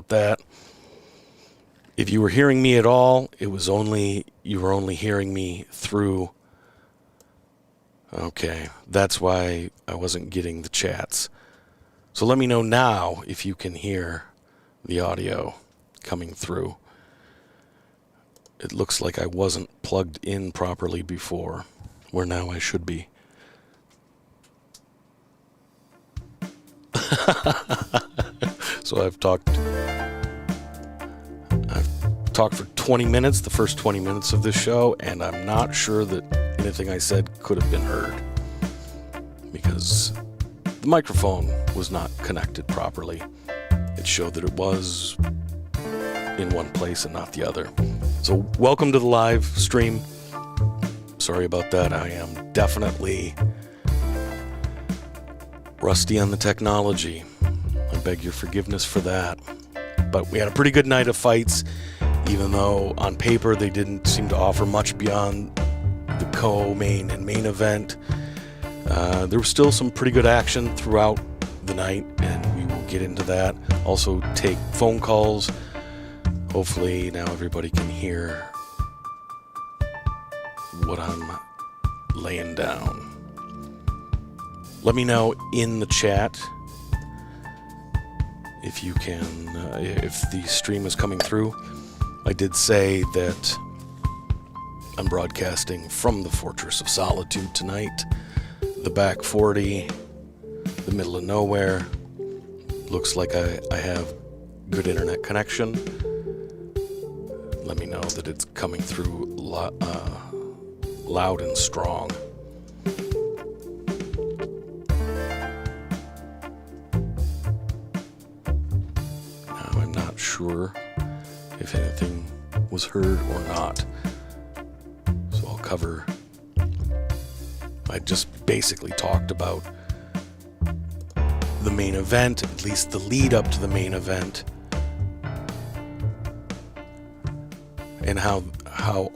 that. If you were hearing me at all, you were only hearing me through. Okay, that's why I wasn't getting the chats. So let me know now if you can hear the audio coming through. It looks like I wasn't plugged in properly before, where now I should be. So I've talked for 20 minutes, the first 20 minutes of this show, and I'm not sure that anything I said could have been heard because the microphone was not connected properly. It showed that it was in one place and not the other. So welcome to the live stream. Sorry about that. I am definitely rusty on the technology. I beg your forgiveness for that. But we had a pretty good night of fights, even though on paper they didn't seem to offer much beyond the co-main and main event. There was still some pretty good action throughout the night, and we will get into that. Also take phone calls. Hopefully now everybody can hear what I'm laying down. Let me know in the chat if you can, if the stream is coming through. I did say that I'm broadcasting from the Fortress of Solitude tonight. The back 40, the middle of nowhere. Looks like I have good internet connection. Let me know that it's coming through loud and strong. Now I'm not sure if anything was heard or not. So I'll cover. I just basically talked about the main event, at least the lead up to the main event, and how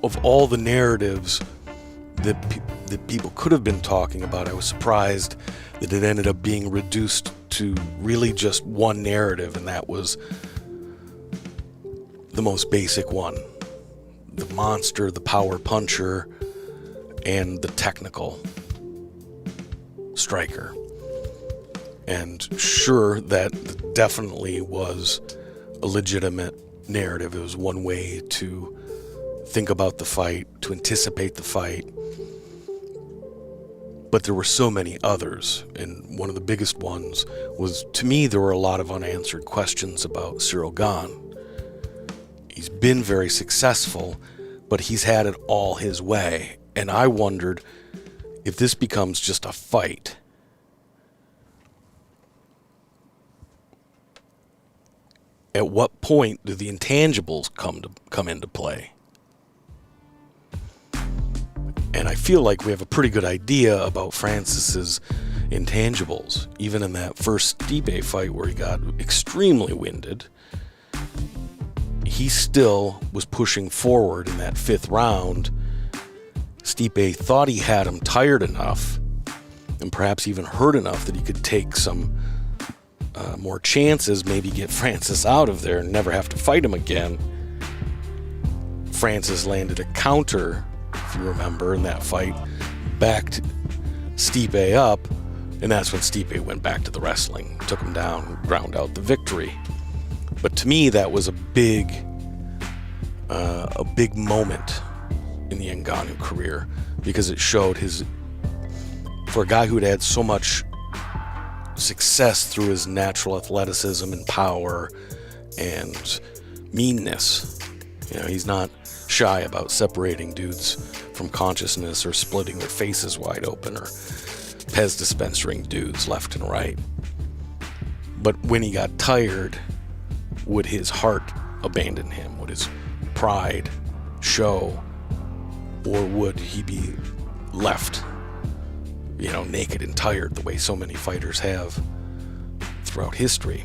of all the narratives that people could have been talking about, I was surprised that it ended up being reduced to really just one narrative, and that was the most basic one. The monster, the power puncher, and the technical striker. And sure, that definitely was a legitimate narrative. It was one way to think about the fight, to anticipate the fight. But there were so many others, and one of the biggest ones was, to me, there were a lot of unanswered questions about Cyril Gane. He's been very successful, but he's had it all his way. And I wondered if this becomes just a fight. At what point do the intangibles come into play? And I feel like we have a pretty good idea about Francis's intangibles. Even in that first Stipe fight where he got extremely winded, he still was pushing forward in that fifth round. Stipe thought he had him tired enough and perhaps even hurt enough that he could take some more chances, maybe get Francis out of there and never have to fight him again. Francis landed a counter, if you remember, in that fight, backed Stipe up, and that's when Stipe went back to the wrestling, took him down, ground out the victory. But to me, that was a big moment in the Ngannou career, because it showed for a guy who'd had so much success through his natural athleticism and power and meanness. He's not shy about separating dudes from consciousness or splitting their faces wide open or Pez dispensering dudes left and right. But when he got tired, would his heart abandon him? Would his pride show? Or would he be left naked and tired the way so many fighters have throughout history?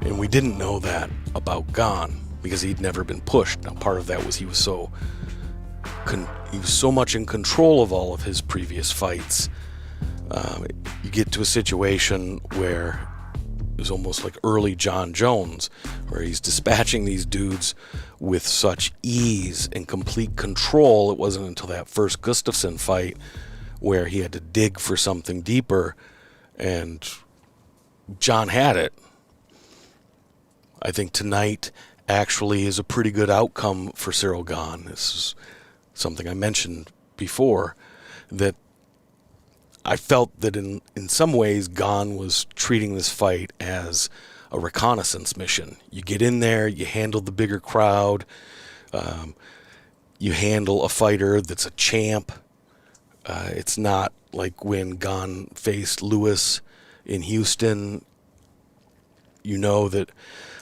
And we didn't know that about Gane because he'd never been pushed. Now, part of that was he was so much in control of all of his previous fights. You get to a situation where It was almost like early Jon Jones, where he's dispatching these dudes with such ease and complete control. It wasn't until that first Gustafsson fight where he had to dig for something deeper, and Jon had it. I think tonight actually is a pretty good outcome for Ciryl Gane. This is something I mentioned before, that I felt that in some ways Gane was treating this fight as a reconnaissance mission. You get in there, you handle the bigger crowd, you handle a fighter that's a champ. It's not like when Gane faced Lewis in Houston. You know that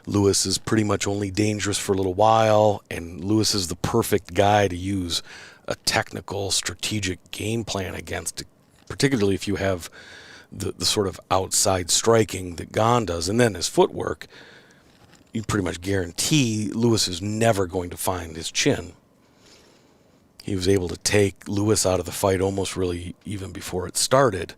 Lewis is pretty much only dangerous for a little while, and Lewis is the perfect guy to use a technical, strategic game plan against, particularly if you have the sort of outside striking that Gane does. And then his footwork, you pretty much guarantee Lewis is never going to find his chin. He was able to take Lewis out of the fight almost really even before it started.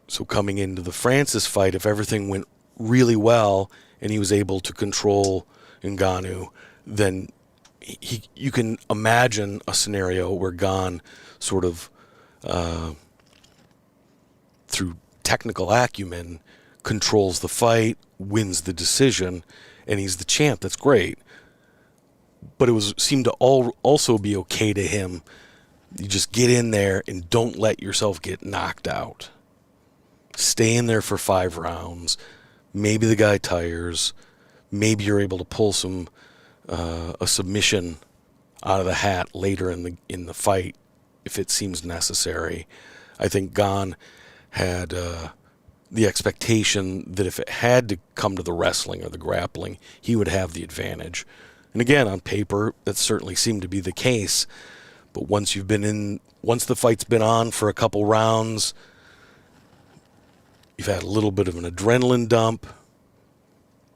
So coming into the Francis fight, if everything went really well and he was able to control Ngannou, then you can imagine a scenario where Gane sort of, through technical acumen, controls the fight, wins the decision, and he's the champ. That's great. But it seemed to also be okay to him. You just get in there and don't let yourself get knocked out. Stay in there for 5 rounds. Maybe the guy tires. Maybe you're able to pull a submission out of the hat later in the fight if it seems necessary. I think Gane had the expectation that if it had to come to the wrestling or the grappling, he would have the advantage. And again, on paper, that certainly seemed to be the case. But once the fight's been on for a couple rounds, you've had a little bit of an adrenaline dump,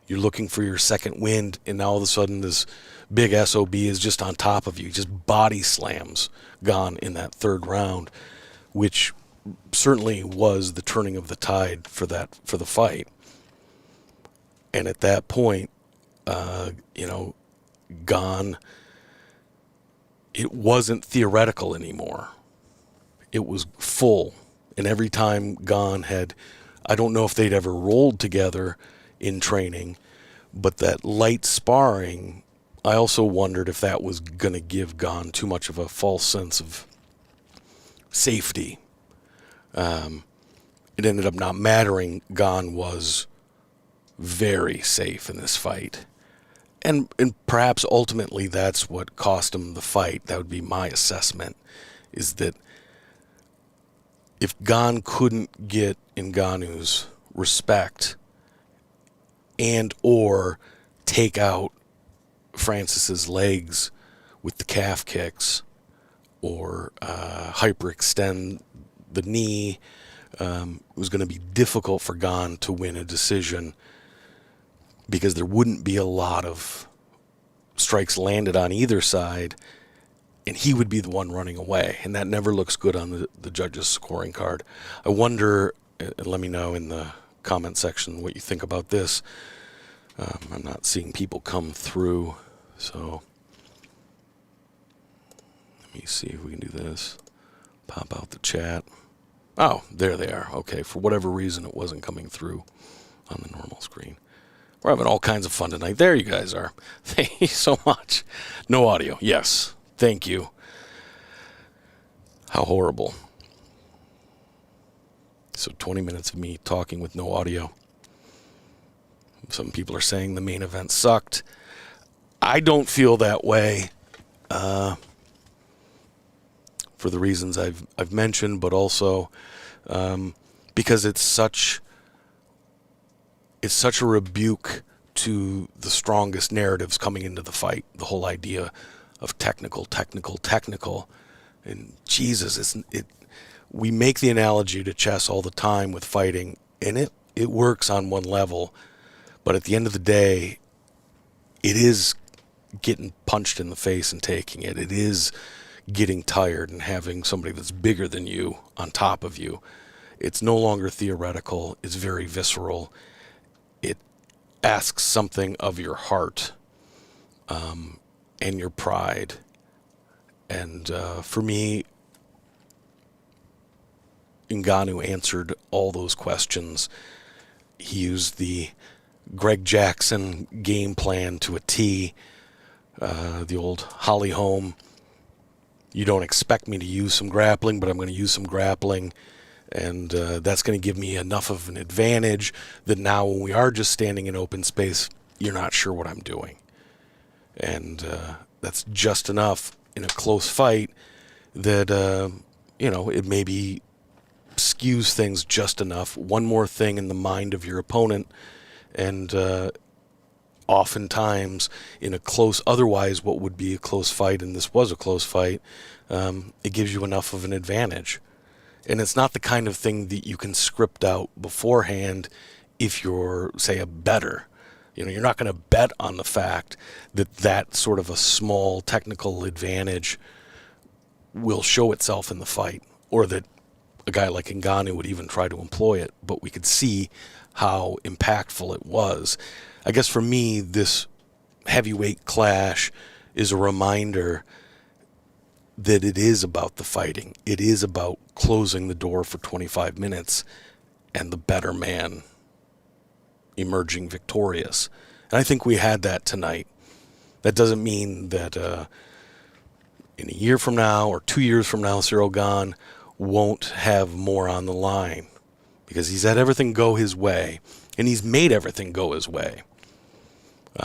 you're looking for your second wind, and now all of a sudden this big SOB is just on top of you. He just body slams Gane in that 3rd round, which certainly was the turning of the tide for the fight. And at that point, Gane, it wasn't theoretical anymore. It was full. And every time Gane had, I don't know if they'd ever rolled together in training, but that light sparring, I also wondered if that was going to give Gane too much of a false sense of safety. It ended up not mattering. Gane was very safe in this fight. And perhaps ultimately that's what cost him the fight. That would be my assessment, is that if Gane couldn't get Ngannou's respect and or take out Francis's legs with the calf kicks or hyperextend the knee, it was going to be difficult for Gane to win a decision, because there wouldn't be a lot of strikes landed on either side, and he would be the one running away, and that never looks good on the judges' scoring card. I wonder, and let me know in the comment section what you think about this. I'm not seeing people come through, so let me see if we can do this. Pop out the chat. Oh, there they are. Okay, for whatever reason it wasn't coming through on the normal screen. We're having all kinds of fun tonight. There you guys are. Thank you so much. No audio. Yes. Thank you. How horrible. So 20 minutes of me talking with no audio. Some people are saying the main event sucked. I don't feel that way for the reasons I've mentioned, but also because it's such a rebuke to the strongest narratives coming into the fight. The whole idea of technical. And Jesus, we make the analogy to chess all the time with fighting, and it works on one level. But at the end of the day, it is getting punched in the face and taking it. It is getting tired and having somebody that's bigger than you on top of you. It's no longer theoretical. It's very visceral. It asks something of your heart and your pride. And for me, Ngannou answered all those questions. He used the Greg Jackson game plan to a T, the old Holly Holm. You don't expect me to use some grappling, but I'm going to use some grappling. And that's going to give me enough of an advantage that now when we are just standing in open space, you're not sure what I'm doing. And that's just enough in a close fight that, it maybe skews things just enough. One more thing in the mind of your opponent. And oftentimes in a close, otherwise what would be a close fight, and this was a close fight, it gives you enough of an advantage. And it's not the kind of thing that you can script out beforehand if you're, say, a bettor. You're not going to bet on the fact that sort of a small technical advantage will show itself in the fight, or that a guy like Ngannou would even try to employ it. But we could see how impactful it was. I guess for me, this heavyweight clash is a reminder that it is about the fighting. It is about closing the door for 25 minutes and the better man emerging victorious. And I think we had that tonight. That doesn't mean that in a year from now or 2 years from now, Ciryl Gane won't have more on the line, because he's had everything go his way, and he's made everything go his way.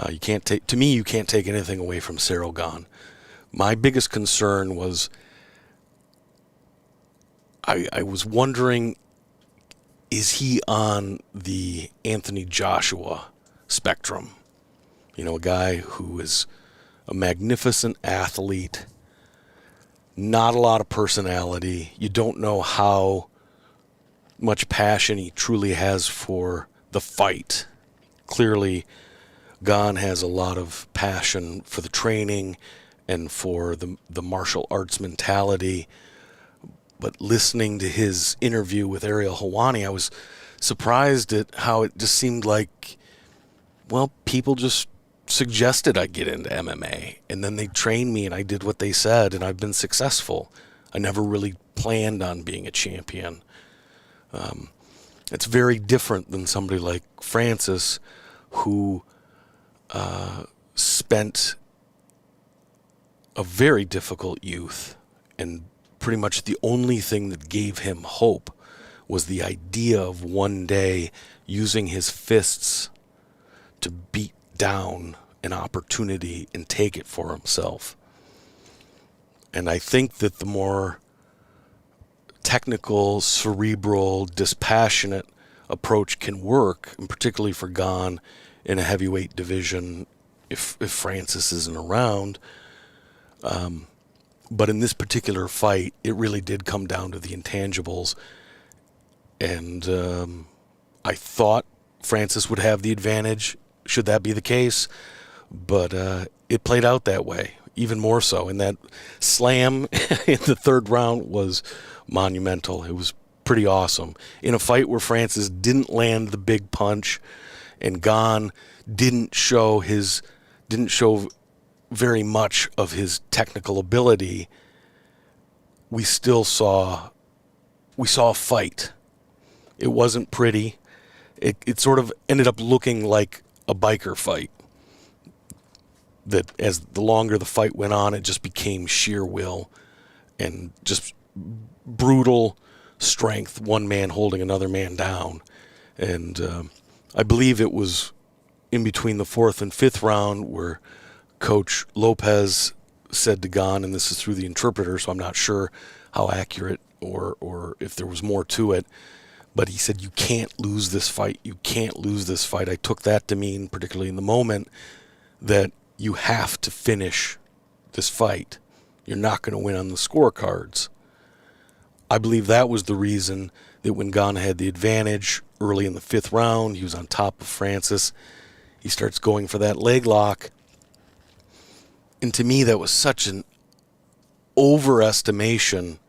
You can't take anything away from Ciryl Gane. My biggest concern was I was wondering, is he on the Anthony Joshua spectrum? A guy who is a magnificent athlete, not a lot of personality. You don't know how much passion he truly has for the fight. Clearly, Gane has a lot of passion for the training and for the martial arts mentality. But listening to his interview with Ariel Helwani, I was surprised at how it just seemed like, people just suggested I get into MMA, and then they trained me and I did what they said, and I've been successful. I never really planned on being a champion. It's very different than somebody like Francis, who spent a very difficult youth, and pretty much the only thing that gave him hope was the idea of one day using his fists to beat down an opportunity and take it for himself. And I think that the more technical, cerebral, dispassionate approach can work, and particularly for Gane in a heavyweight division if Francis isn't around. But in this particular fight, it really did come down to the intangibles. And I thought Francis would have the advantage, should that be the case. But it played out that way, even more so. And that slam in the third round was monumental. It was pretty awesome. In a fight where Francis didn't land the big punch and Gane didn't show very much of his technical ability, we still saw a fight. It wasn't pretty. It sort of ended up looking like a biker fight. That as the longer the fight went on, it just became sheer will and just brutal strength, one man holding another man down. And I believe it was in between the fourth and fifth round where Coach Lopez said to Gane, and this is through the interpreter, so I'm not sure how accurate or if there was more to it, but he said, "You can't lose this fight. You can't lose this fight." I took that to mean, particularly in the moment, that you have to finish this fight. You're not going to win on the scorecards. I believe that was the reason that when Gane had the advantage early in the fifth round, he was on top of Francis. He starts going for that leg lock. And to me, that was such an overestimation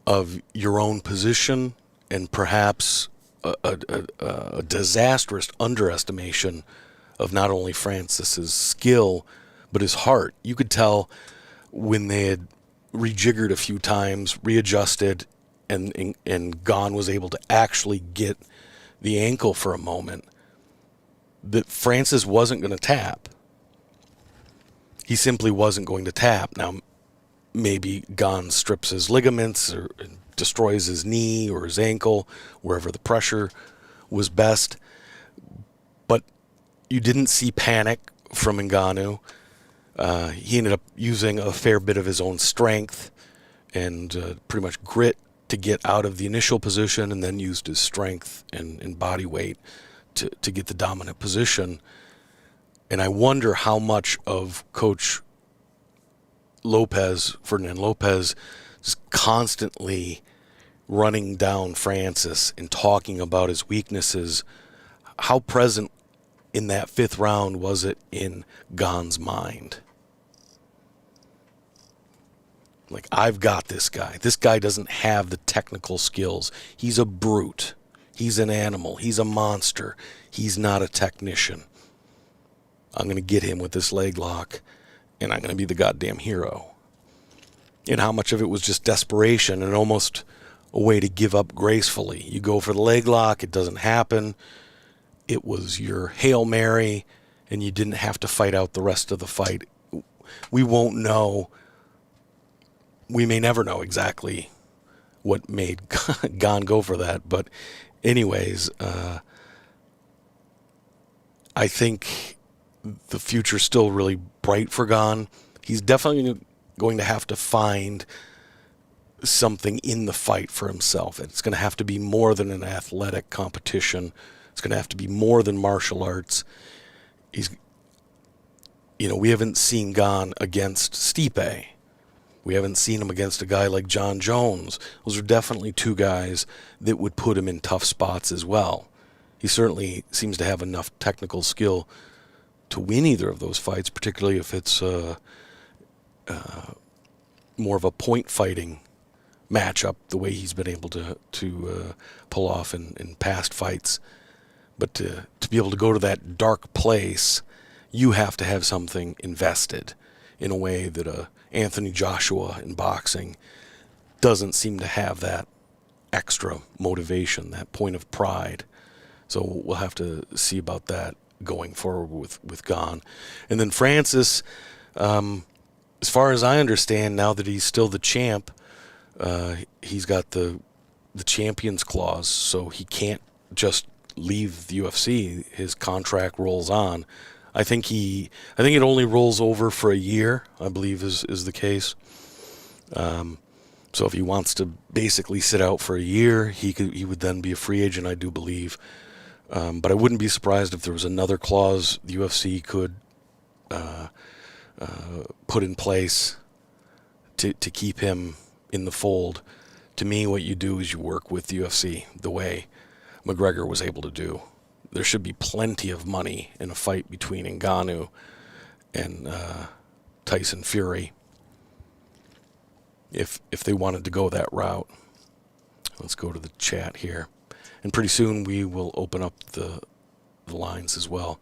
of your own position and perhaps a disastrous underestimation of not only Francis's skill, but his heart. You could tell when they had rejiggered a few times, readjusted, and Gon was able to actually get the ankle for a moment, that Francis wasn't going to tap. He simply wasn't going to tap. Now, maybe Gon strips his ligaments or destroys his knee or his ankle, wherever the pressure was best. But you didn't see panic from Ngannou. He ended up using a fair bit of his own strength and pretty much grit to get out of the initial position, and then used his strength and body weight to get the dominant position. And I wonder how much of Coach Ferdinand Lopez, is constantly running down Francis and talking about his weaknesses, how present in that fifth round was it in Gon's mind? Like, I've got this guy. This guy doesn't have the technical skills. He's a brute. He's an animal. He's a monster. He's not a technician. I'm going to get him with this leg lock, and I'm going to be the goddamn hero. And how much of it was just desperation and almost a way to give up gracefully. You go for the leg lock, it doesn't happen. It was your Hail Mary, and you didn't have to fight out the rest of the fight. We won't know. We may never know exactly what made Gon go for that. But anyways, I think the future's still really bright for Gon. He's definitely going to have to find something in the fight for himself. It's going to have to be more than an athletic competition. It's going to have to be more than martial arts. We haven't seen Gon against Stipe. We haven't seen him against a guy like Jon Jones. Those are definitely two guys that would put him in tough spots as well. He certainly seems to have enough technical skill to win either of those fights, particularly if it's more of a point fighting matchup, the way he's been able to pull off in past fights. But to be able to go to that dark place, you have to have something invested in a way that Anthony Joshua in boxing doesn't seem to have that extra motivation, that point of pride. So we'll have to see about that going forward with Gon. And then Francis, as far as I understand, now that he's still the champ, he's got the champions clause, so he can't just leave the UFC. His contract rolls on. I think it only rolls over for a year, I believe is the case. So if he wants to basically sit out for a year, he would then be a free agent, I do believe. But I wouldn't be surprised if there was another clause the UFC could put in place to keep him in the fold. To me, what you do is you work with the UFC the way McGregor was able to do. There should be plenty of money in a fight between Ngannou and Tyson Fury if they wanted to go that route. Let's go to the chat here. And pretty soon we will open up the lines as well.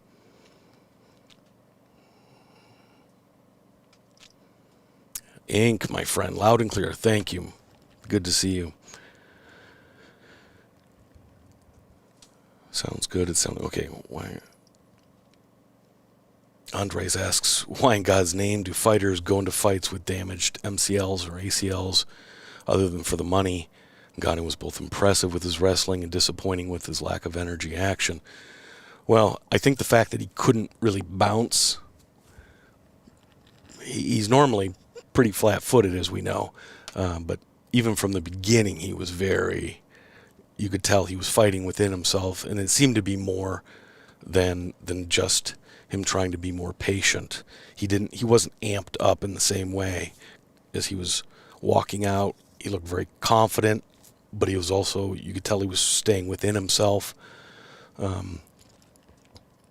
Ink, my friend, loud and clear. Thank you. Good to see you. Sounds good. It sounds okay. Why? Andres asks, why in God's name do fighters go into fights with damaged MCLs or ACLs other than for the money? Ngannou was both impressive with his wrestling and disappointing with his lack of energy action. Well, I think the fact that he couldn't really bounce, he's normally pretty flat-footed, as we know, but even from the beginning he was you could tell he was fighting within himself, and it seemed to be more than just him trying to be more patient. He wasn't amped up in the same way as he was walking out. He looked very confident, but he was also, you could tell he was staying within himself.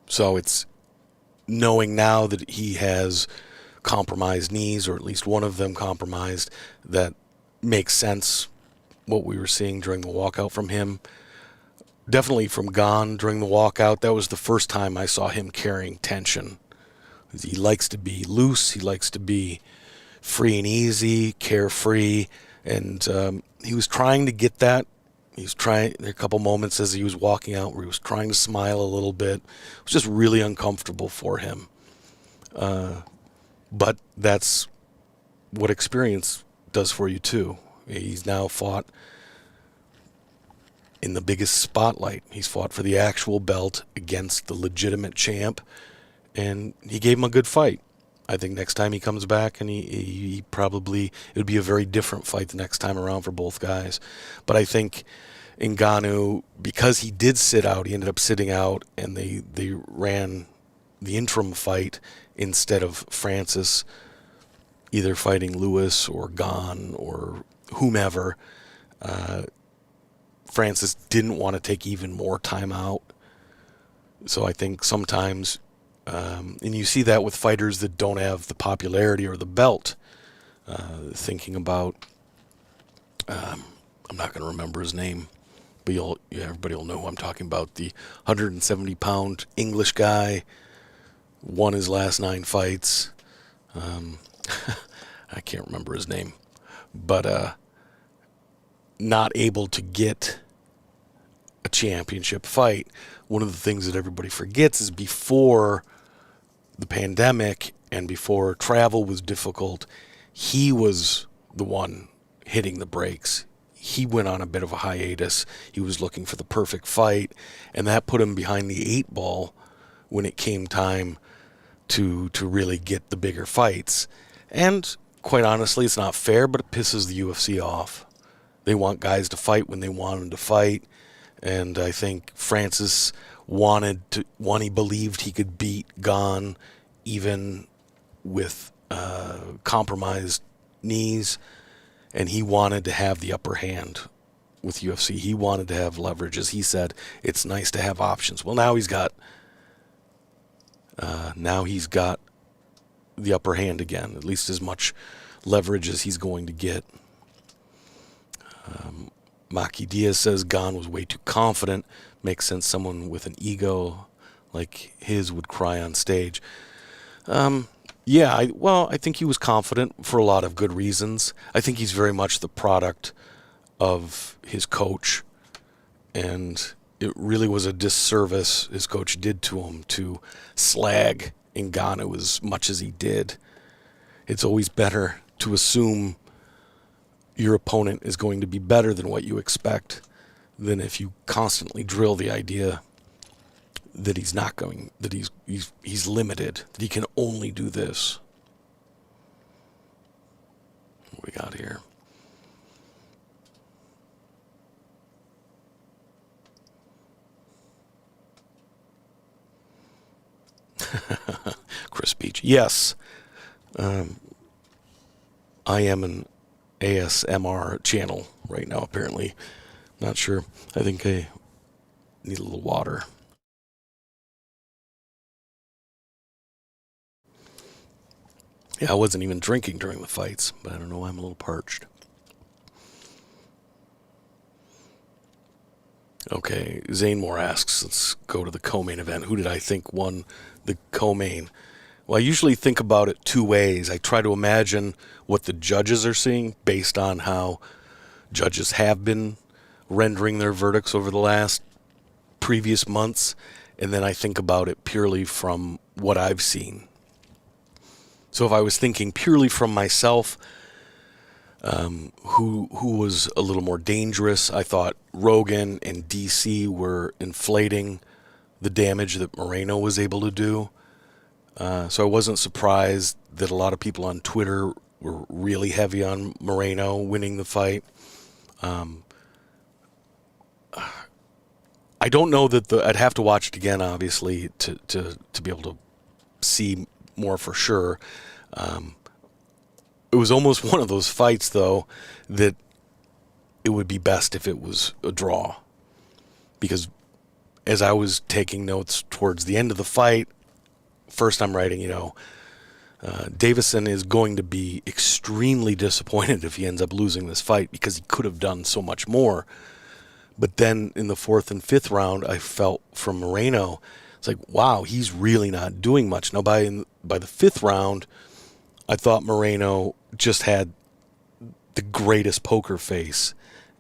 So it's knowing now that he has compromised knees, or at least one of them compromised, that makes sense what we were seeing during the walkout from him. Definitely from Gon during the walkout. That was the first time I saw him carrying tension. He likes to be loose. He likes to be free and easy, carefree. And he was trying to get that. He was trying. There were a couple moments as he was walking out where he was trying to smile a little bit. It was just really uncomfortable for him. But that's what experience does for you too. He's now fought in the biggest spotlight. He's fought for the actual belt against the legitimate champ, and he gave him a good fight. I think next time he comes back, and he probably, it would be a very different fight the next time around for both guys. But I think Ngannou, because he did sit out, he ended up sitting out, and they ran the interim fight instead of Francis either fighting Lewis or Gon or whomever. Francis didn't want to take even more time out. So I think sometimes, and you see that with fighters that don't have the popularity or the belt. Thinking about, I'm not going to remember his name, but everybody will know who I'm talking about. The 170-pound English guy, won his last 9 fights. I can't remember his name, but not able to get a championship fight. One of the things that everybody forgets is before the pandemic and before travel was difficult, he was the one hitting the brakes. He went on a bit of a hiatus. He was looking for the perfect fight, and that put him behind the 8 ball when it came time to really get the bigger fights. And quite honestly, it's not fair, but it pisses the UFC off. They want guys to fight when they want them to fight. And I think Francis he believed he could beat Gon even with compromised knees. And he wanted to have the upper hand with UFC. He wanted to have leverage. As he said, it's nice to have options. Well, now he's got the upper hand again, at least as much leverage as he's going to get. Maki Diaz says Gon was way too confident. Makes sense someone with an ego like his would cry on stage. I think he was confident for a lot of good reasons. I think he's very much the product of his coach, and it really was a disservice his coach did to him to slag Ngannou as much as he did. It's always better to assume your opponent is going to be better than what you expect than if you constantly drill the idea that he's not going, that he's limited, that he can only do this. What we got here? Chris Beach. Yes. I am an ASMR channel right now, apparently. Not sure. I think I need a little water. Yeah, I wasn't even drinking during the fights, but I don't know why I'm a little parched. Okay, Zane Moore asks, let's go to the co-main event. Who did I think won the co-main? Well, I usually think about it 2 ways. I try to imagine what the judges are seeing based on how judges have been rendering their verdicts over the last previous months, and then I think about it purely from what I've seen. So if I was thinking purely from myself, who was a little more dangerous, I thought Rogan and DC were inflating the damage that Moreno was able to do. So I wasn't surprised that a lot of people on Twitter were really heavy on Moreno winning the fight. I don't know that I'd have to watch it again, obviously, to be able to see more for sure. It was almost one of those fights, though, that it would be best if it was a draw. Because as I was taking notes towards the end of the fight, first I'm writing, Davison is going to be extremely disappointed if he ends up losing this fight because he could have done so much more. But then in the 4th and 5th round, I felt from Moreno, it's like, wow, he's really not doing much. Now, by the 5th round, I thought Moreno just had the greatest poker face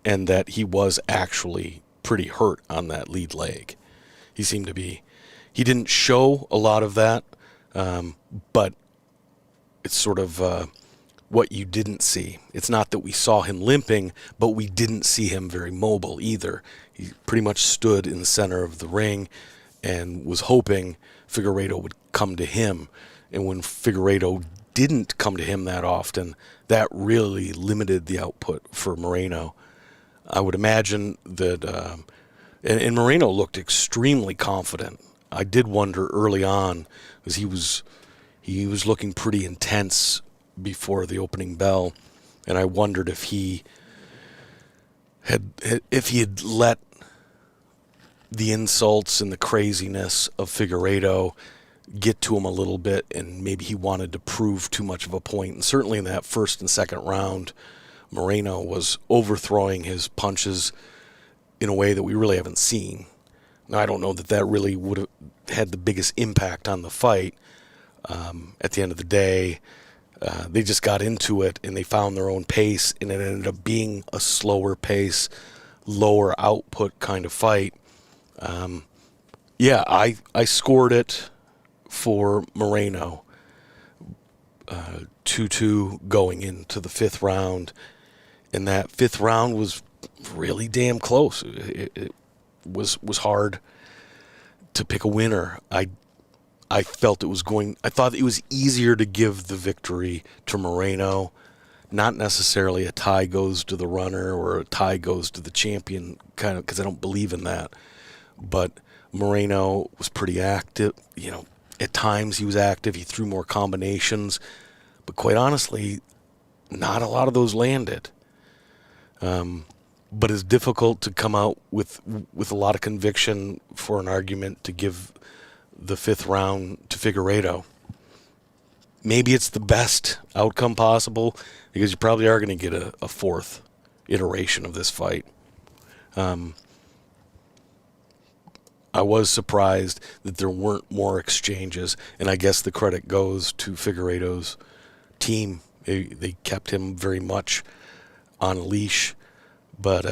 and that he was actually pretty hurt on that lead leg. He seemed to be. He didn't show a lot of that, but it's sort of what you didn't see. It's not that we saw him limping, but we didn't see him very mobile either. He pretty much stood in the center of the ring and was hoping Figueiredo would come to him. And when Figueiredo didn't come to him that often, that really limited the output for Moreno. I would imagine that, and Moreno looked extremely confident. I did wonder early on, because he was looking pretty intense before the opening bell, and I wondered if he had let the insults and the craziness of Figueiredo get to him a little bit, and maybe he wanted to prove too much of a point. And certainly in that 1st and 2nd round, Moreno was overthrowing his punches in a way that we really haven't seen. Now, I don't know that really would have had the biggest impact on the fight. At the end of the day, they just got into it and they found their own pace, and it ended up being a slower pace, lower output kind of fight. I scored it for Moreno, 2-2 going into the 5th round, and that 5th round was really damn close. It was hard to pick a winner. I thought it was easier to give the victory to Moreno. Not necessarily a tie goes to the runner or a tie goes to the champion, kind of, because I don't believe in that. But Moreno was pretty active. At times he was active. He threw more combinations. But quite honestly, not a lot of those landed. But it's difficult to come out with a lot of conviction for an argument to give the 5th round to Figueiredo. Maybe it's the best outcome possible, because you probably are going to get a 4th iteration of this fight. I was surprised that there weren't more exchanges, and I guess the credit goes to Figueiredo's team. They kept him very much on a leash, but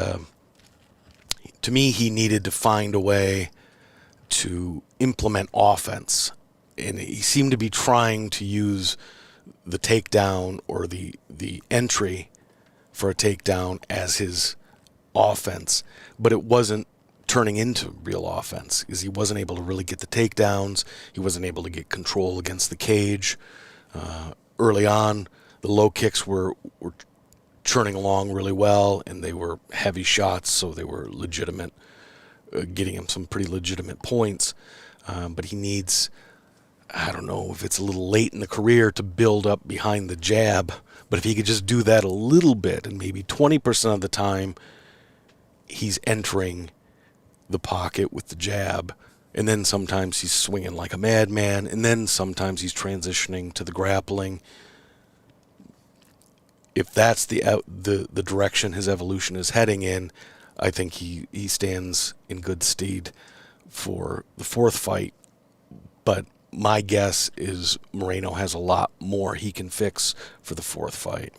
to me, he needed to find a way to implement offense, and he seemed to be trying to use the takedown or the entry for a takedown as his offense, but it wasn't turning into real offense, because he wasn't able to really get the takedowns. He wasn't able to get control against the cage. Early on, the low kicks were churning along really well, and they were heavy shots, so they were legitimate, getting him some pretty legitimate points. But he needs, I don't know if it's a little late in the career to build up behind the jab, but if he could just do that a little bit, and maybe 20% of the time he's entering the pocket with the jab, and then sometimes he's swinging like a madman, and then sometimes he's transitioning to the grappling. If that's the direction his evolution is heading in, I think he stands in good stead for the 4th fight. But my guess is Moreno has a lot more he can fix for the 4th fight.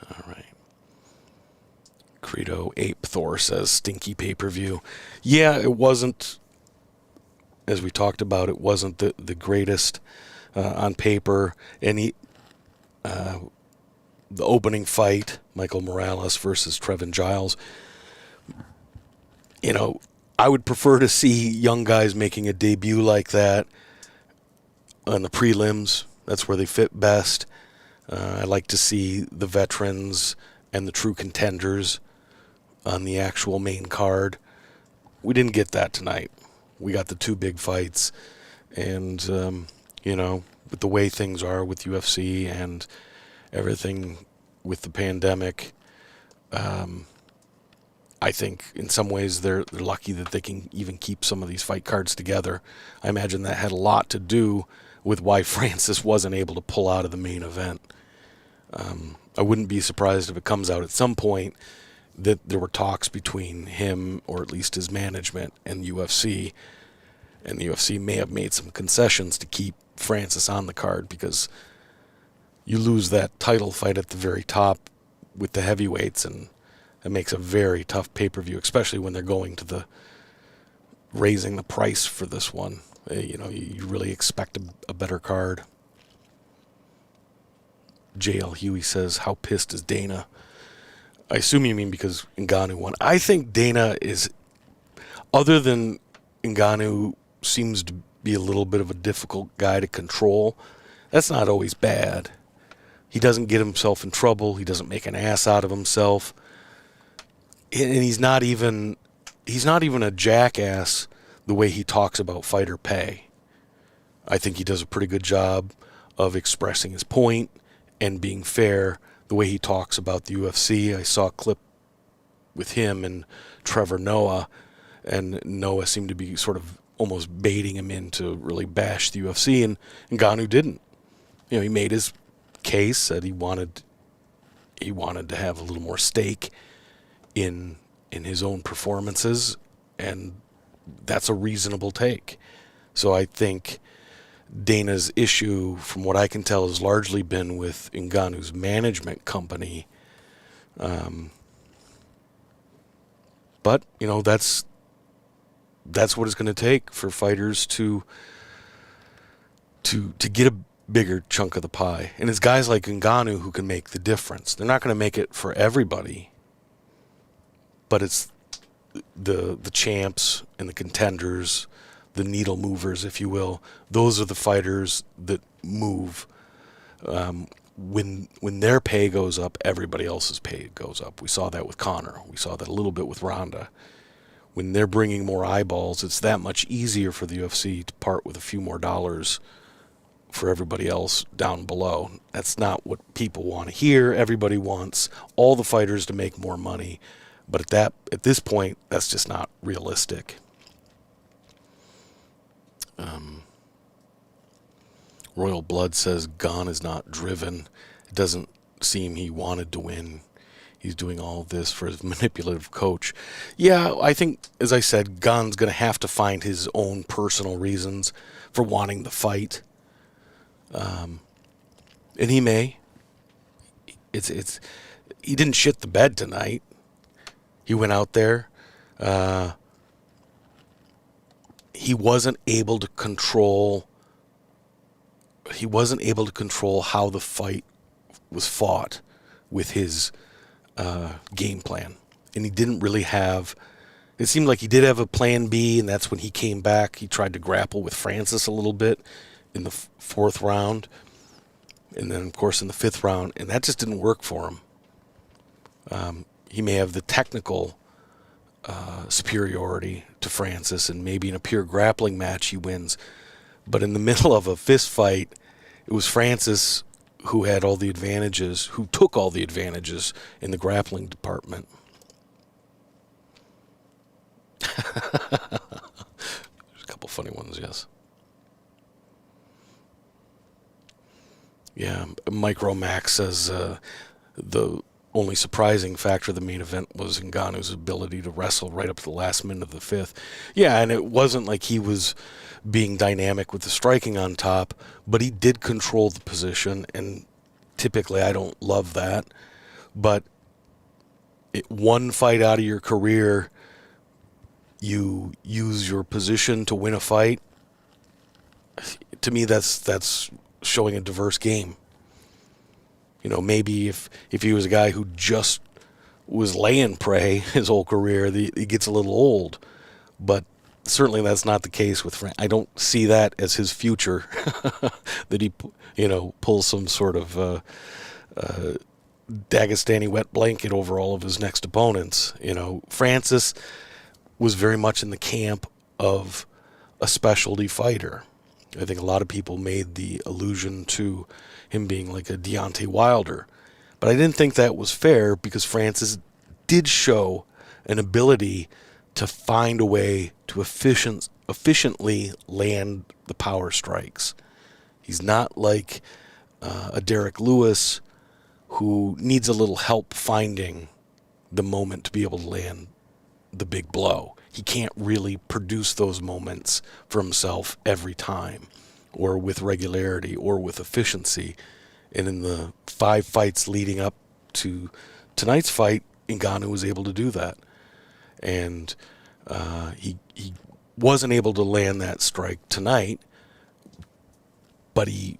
All right. Credo Ape Thor says, stinky pay-per-view. Yeah, it wasn't, as we talked about, it wasn't the greatest on paper. And the opening fight, Michael Morales versus Trevin Giles, I would prefer to see young guys making a debut like that on the prelims. That's where they fit best. I like to see the veterans and the true contenders on the actual main card. We didn't get that tonight. We got the 2 big fights. And, with the way things are with UFC and everything with the pandemic, I think in some ways they're lucky that they can even keep some of these fight cards together. I imagine that had a lot to do with why Francis wasn't able to pull out of the main event. I wouldn't be surprised if it comes out at some point that there were talks between him, or at least his management, and UFC, and the UFC may have made some concessions to keep Francis on the card, because you lose that title fight at the very top with the heavyweights, and it makes a very tough pay-per-view, especially when they're going to the raising the price for this one. You really expect a better card. JL Huey says, how pissed is Dana? I assume you mean because Ngannou won. I think Dana is, other than Ngannou seems to be a little bit of a difficult guy to control, that's not always bad. He doesn't get himself in trouble. He doesn't make an ass out of himself. And he's not even a jackass the way he talks about fighter pay. I think he does a pretty good job of expressing his point and being fair the way he talks about the UFC. I saw a clip with him and Trevor Noah, and Noah seemed to be sort of almost baiting him in to really bash the UFC, and Ngannou didn't. He made his case, said he wanted to have a little more stake in his own performances, and that's a reasonable take. So I think Dana's issue, from what I can tell, has largely been with Ngannou's management company. But, that's what it's going to take for fighters to get a bigger chunk of the pie. And it's guys like Ngannou who can make the difference. They're not going to make it for everybody, but it's the champs and the contenders, the needle movers, if you will. Those are the fighters that move. When their pay goes up, everybody else's pay goes up. We saw that with Conor. We saw that a little bit with Ronda. When they're bringing more eyeballs, it's that much easier for the UFC to part with a few more dollars for everybody else down below. That's not what people want to hear. Everybody wants all the fighters to make more money. But at this point, that's just not realistic. Royal Blood says Gon is not driven. It doesn't seem he wanted to win. He's doing all this for his manipulative coach. Yeah, I think, as I said, Gon's going to have to find his own personal reasons for wanting the fight. And he may. He didn't shit the bed tonight. He went out there. He wasn't able to control how the fight was fought with his game plan. And he didn't really have, it seemed like he did have a plan B, and that's when he came back. He tried to grapple with Francis a little bit in the fourth round, and then, of course, in the fifth round, and that just didn't work for him. He may have the technical superiority to Francis, and maybe in a pure grappling match he wins. But in the middle of a fist fight, it was Francis who had all the advantages, who took all the advantages in the grappling department. There's a couple funny ones, yes. Yeah, Micro Max says the only surprising factor of the main event was Ngannou's ability to wrestle right up to the last minute of the fifth. Yeah, and it wasn't like he was being dynamic with the striking on top, but he did control the position, and typically I don't love that. But one fight out of your career, you use your position to win a fight. To me, that's showing a diverse game. Maybe if he was a guy who just was laying prey his whole career, he gets a little old. But certainly that's not the case with Frank. I don't see that as his future, that he, pulls some sort of Dagestani wet blanket over all of his next opponents. Francis was very much in the camp of a specialty fighter. I think a lot of people made the allusion to him being like a Deontay Wilder. But I didn't think that was fair, because Francis did show an ability to find a way to efficiently land the power strikes. He's not like a Derek Lewis who needs a little help finding the moment to be able to land the big blow. He can't really produce those moments for himself every time, or with regularity, or with efficiency. And in the 5 fights leading up to tonight's fight, Ngannou was able to do that. And he wasn't able to land that strike tonight, but he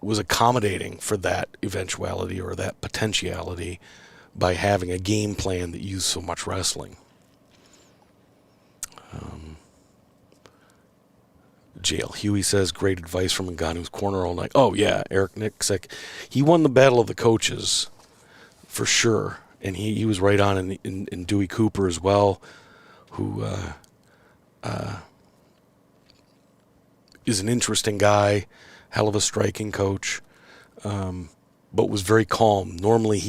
was accommodating for that eventuality or that potentiality by having a game plan that used so much wrestling. JL Huey says, great advice from Ngannou's corner all night. Oh, yeah, Eric Nixick. He won the battle of the coaches, for sure. And he was right on in Dewey Cooper as well, who is an interesting guy, hell of a striking coach, but was very calm. Normally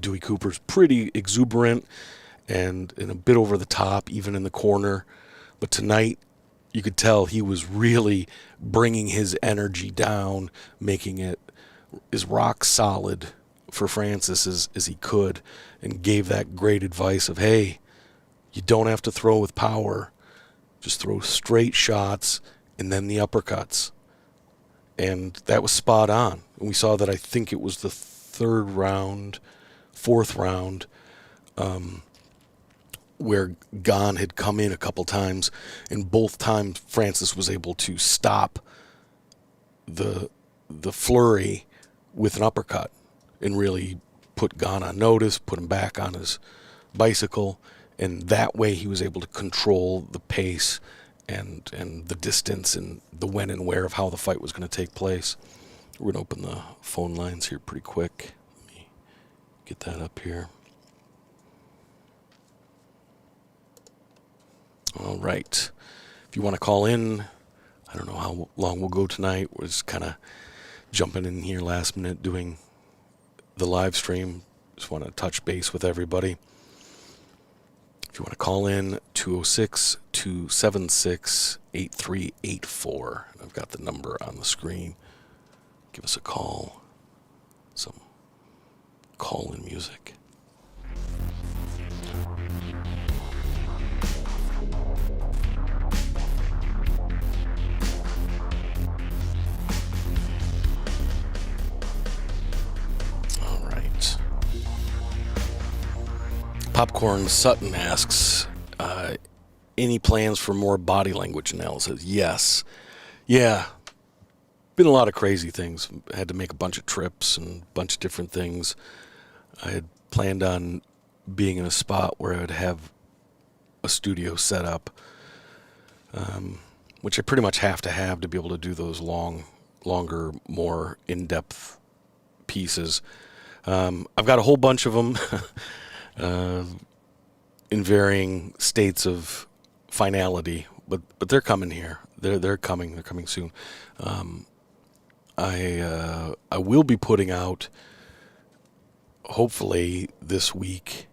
Dewey Cooper's pretty exuberant and a bit over the top, even in the corner. But tonight, you could tell he was really bringing his energy down, making it as rock solid for Francis as he could, and gave that great advice of, hey, you don't have to throw with power. Just throw straight shots and then the uppercuts. And that was spot on. And we saw that, I think it was the 4th round, where Gane had come in a couple times, and both times Francis was able to stop the flurry with an uppercut and really put Gane on notice, put him back on his bicycle, and that way he was able to control the pace and the distance and the when and where of how the fight was going to take place. We're going to open the phone lines here pretty quick. Let me get that up here. All right. If you want to call in, I don't know how long we'll go tonight. We're just kind of jumping in here last minute doing the live stream. Just want to touch base with everybody. If you want to call in, 206-276-8384. I've got the number on the screen. Give us a call. Some call-in music. Popcorn Sutton asks, any plans for more body language analysis? Yes. Yeah. Been a lot of crazy things. Had to make a bunch of trips and a bunch of different things. I had planned on being in a spot where I would have a studio set up, which I pretty much have to be able to do those longer, more in-depth pieces. I've got a whole bunch of them. In varying states of finality, but they're coming here. They're coming soon. I will be putting out, hopefully this week.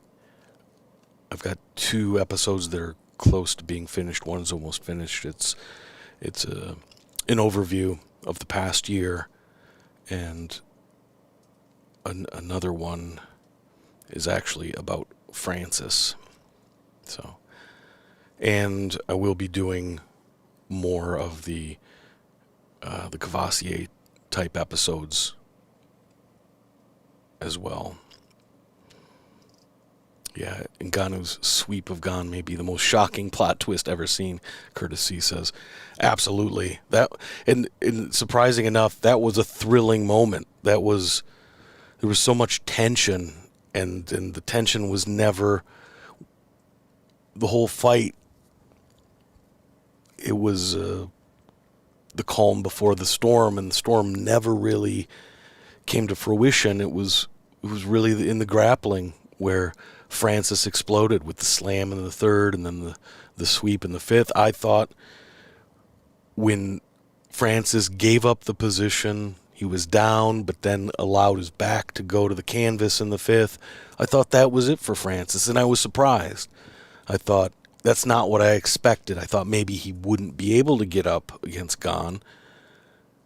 I've got 2 episodes that are close to being finished. One's almost finished. It's an overview of the past year, and another one is actually about Francis. So, and I will be doing more of the Cavassier type episodes as well. Yeah, Ngannou's sweep of Gane may be the most shocking plot twist ever seen, Curtis C. says. Absolutely. That and surprising enough, that was a thrilling moment. There was so much tension. And the tension was never, the whole fight, it was the calm before the storm, and the storm never really came to fruition. It was really in the grappling where Francis exploded with the slam in the 3rd and then the sweep in the 5th. I thought when Francis gave up the position, He was down, but then allowed his back to go to the canvas in the 5th. I thought that was it for Francis, and I was surprised. I thought, that's not what I expected. I thought maybe he wouldn't be able to get up against Gane,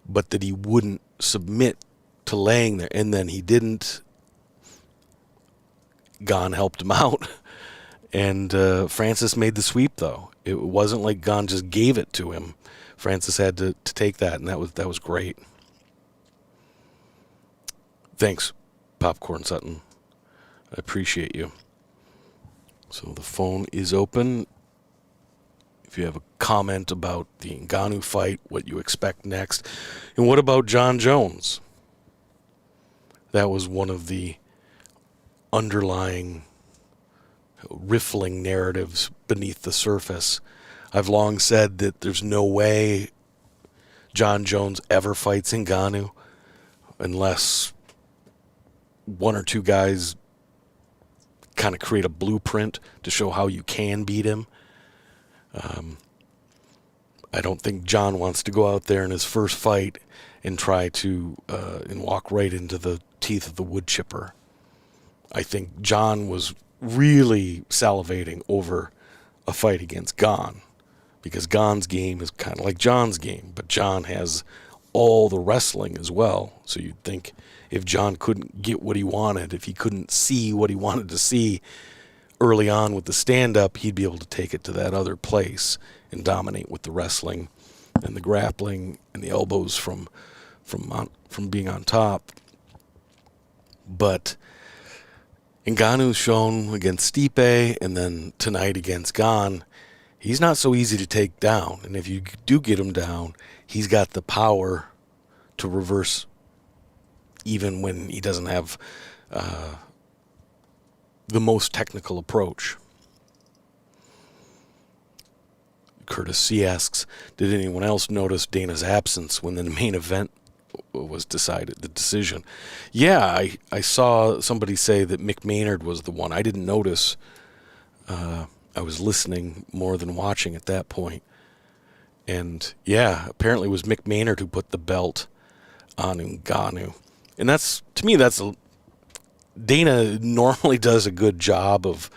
but that he wouldn't submit to laying there. And then he didn't. Gane helped him out. And Francis made the sweep, though. It wasn't like Gane just gave it to him. Francis had to take that, and that was great. Thanks, Popcorn Sutton. I appreciate you. So the phone is open. If you have a comment about the Ngannou fight, what you expect next, and what about Jon Jones? That was one of the underlying riffling narratives beneath the surface. I've long said that there's no way Jon Jones ever fights Ngannou unless one or two guys kind of create a blueprint to show how you can beat him. I don't think Jon wants to go out there in his first fight and try to and walk right into the teeth of the wood chipper. I think Jon was really salivating over a fight against Gane, because Gane's game is kind of like Jon's game, but Jon has all the wrestling as well. So you'd think if Jon couldn't get what he wanted, if he couldn't see what he wanted to see early on with the stand-up, he'd be able to take it to that other place and dominate with the wrestling and the grappling and the elbows from being on top. But Ngannou's shown against Stipe, and then tonight against Gane, he's not so easy to take down. And if you do get him down, he's got the power to reverse even when he doesn't have the most technical approach. Curtis C. asks, did anyone else notice Dana's absence when the main event was decided, the decision? Yeah, I saw somebody say that Mick Maynard was the one. I didn't notice. I was listening more than watching at that point. And yeah, apparently it was Mick Maynard who put the belt on Ngannou. And that's, to me, Dana normally does a good job of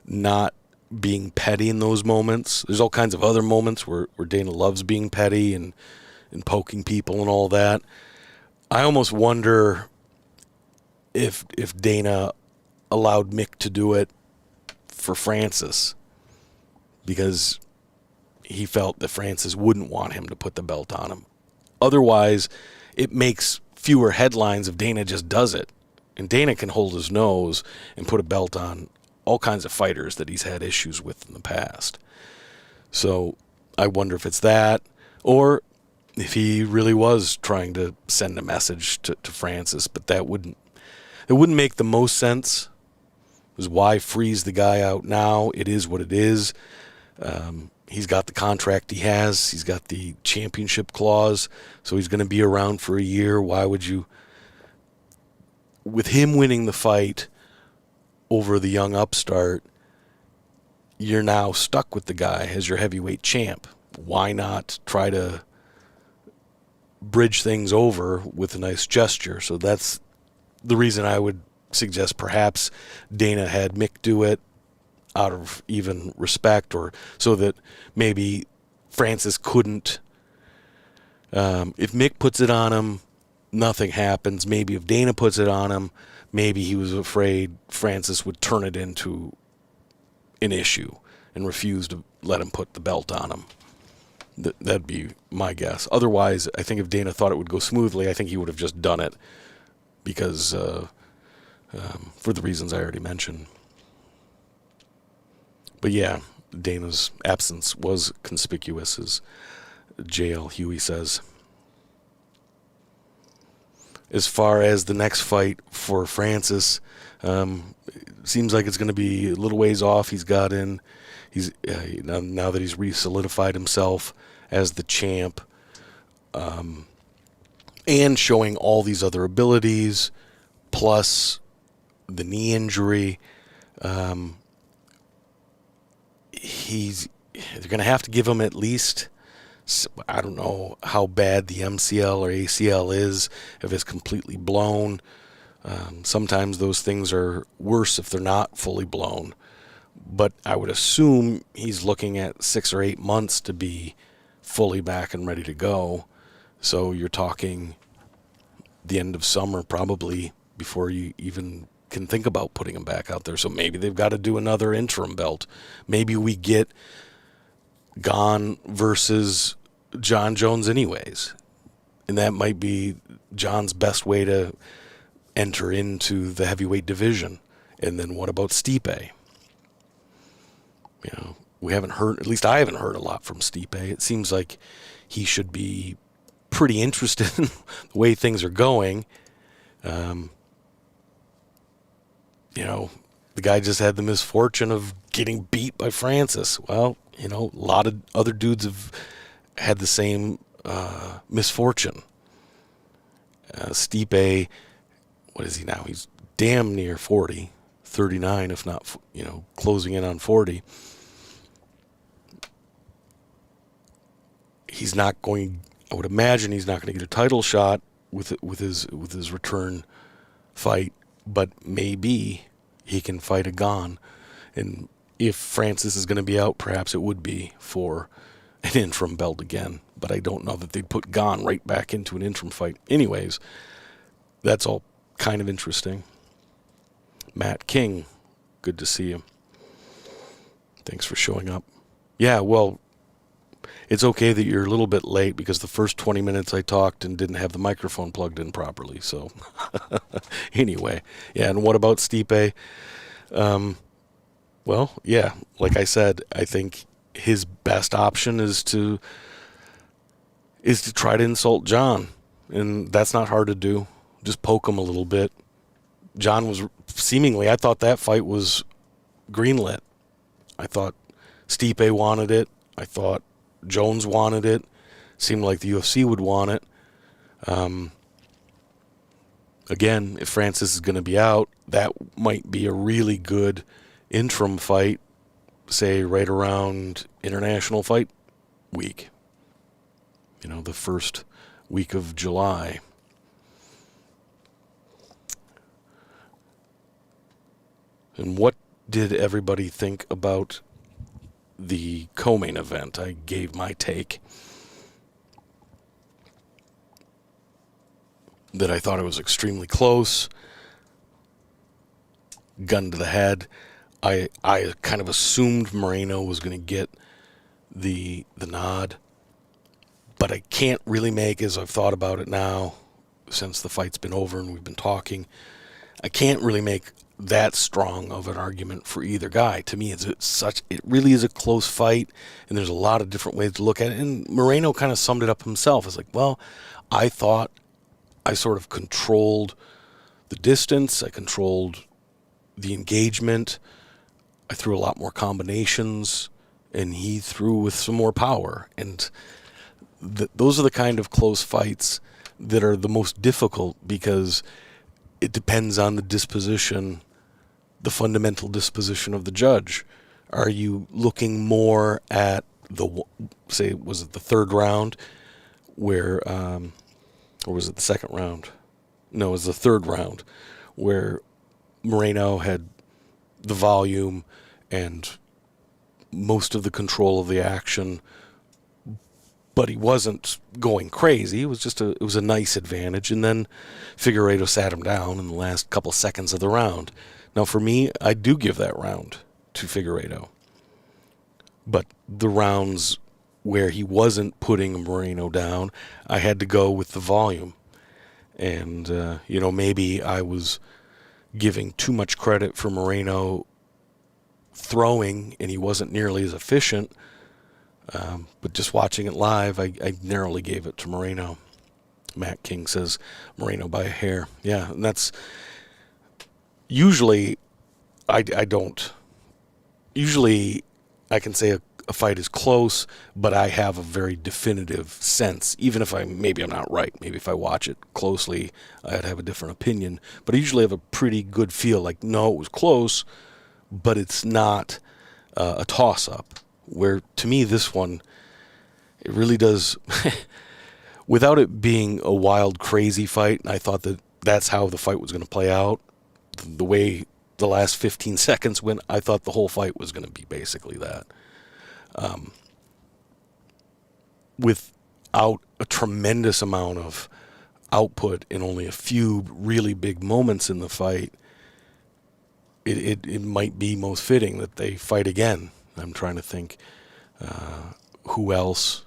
not being petty in those moments. There's all kinds of other moments where Dana loves being petty and poking people and all that. I almost wonder if Dana allowed Mick to do it for Francis, because he felt that Francis wouldn't want him to put the belt on him. Otherwise, it makes fewer headlines if Dana just does it. And Dana can hold his nose and put a belt on all kinds of fighters that he's had issues with in the past. So I wonder if it's that, or if he really was trying to send a message to Francis, but it wouldn't make the most sense. Because why freeze the guy out now? It is what it is. He's got the contract he has. He's got the championship clause, so he's going to be around for a year. Why would you? With him winning the fight over the young upstart, you're now stuck with the guy as your heavyweight champ. Why not try to bridge things over with a nice gesture? So that's the reason I would suggest perhaps Dana had Mick do it out of even respect, or so that maybe Francis couldn't. If Mick puts it on him, nothing happens. Maybe if Dana puts it on him, maybe he was afraid Francis would turn it into an issue and refuse to let him put the belt on him. That'd be my guess. Otherwise, I think if Dana thought it would go smoothly, I think he would have just done it, because for the reasons I already mentioned. But yeah, Dana's absence was conspicuous, as J.L. Huey says. As far as the next fight for Francis, seems like it's going to be a little ways off. He's got in. He's now that he's re-solidified himself as the champ, and showing all these other abilities, plus the knee injury. They're going to have to give him at least I don't know how bad the MCL or ACL is, if it's completely blown. Sometimes those things are worse if they're not fully blown. But I would assume he's looking at 6 or 8 months to be fully back and ready to go. So you're talking the end of summer probably before you even can think about putting him back out there. So maybe they've got to do another interim belt. Maybe we get Gon versus Jon Jones anyways. And that might be Jon's best way to enter into the heavyweight division. And then what about Stipe? You know, we haven't heard, at least I haven't heard a lot from Stipe. It seems like he should be pretty interested in the way things are going. You know, the guy just had the misfortune of getting beat by Francis. Well, you know, a lot of other dudes have had the same misfortune. Stipe, what is he now? He's damn near 40, 39, if not, you know, closing in on 40. He's not going, I would imagine he's not going to get a title shot with his return fight, but maybe he can fight a Gon. And if Francis is going to be out, perhaps it would be for an interim belt again. But I don't know that they'd put Gon right back into an interim fight. Anyways, that's all kind of interesting. Matt King, good to see you. Thanks for showing up. Yeah, well, it's okay that you're a little bit late because the first 20 minutes I talked and didn't have the microphone plugged in properly. So anyway, yeah, and what about Stipe? Well, yeah, like I said, I think his best option is to try to insult Jon, and that's not hard to do. Just poke him a little bit. Jon was seemingly, I thought that fight was greenlit. I thought Stipe wanted it. I thought Jones wanted it. Seemed like the UFC would want it. Again, if Francis is going to be out, that might be a really good interim fight, say right around International Fight Week. You know, the first week of July. And what did everybody think about the co-main event? I gave my take. That I thought it was extremely close. Gun to the head. I kind of assumed Moreno was going to get the nod. But I can't really make, as I've thought about it now, since the fight's been over and we've been talking, I can't really make that strong of an argument for either guy. To me, it really is a close fight, and there's a lot of different ways to look at it. And Moreno kind of summed it up himself. It's like, well, I thought I sort of controlled the distance. I controlled the engagement. I threw a lot more combinations, and he threw with some more power. And those are the kind of close fights that are the most difficult because it depends on the disposition, the fundamental disposition of the judge. Are you looking more at say, was it the third round where, or was it the second round? No, it was the third round where Moreno had the volume and most of the control of the action, but he wasn't going crazy. It was just it was a nice advantage. And then Figueiredo sat him down in the last couple seconds of the round. Now, for me, I do give that round to Figueiredo. But the rounds where he wasn't putting Moreno down, I had to go with the volume. And, maybe I was giving too much credit for Moreno throwing, and he wasn't nearly as efficient. But just watching it live, I narrowly gave it to Moreno. Matt King says Moreno by a hair. Yeah, and that's usually I don't. Usually I can say a fight is close, but I have a very definitive sense. Even if maybe I'm not right. Maybe if I watch it closely, I'd have a different opinion. But I usually have a pretty good feel. Like, no, it was close, but it's not a toss-up. Where, to me, this one, It really does. Without it being a wild, crazy fight, and I thought that that's how the fight was going to play out. The way the last 15 seconds went, I thought the whole fight was going to be basically that. Without a tremendous amount of output in only a few really big moments in the fight, it might be most fitting that they fight again. I'm trying to think who else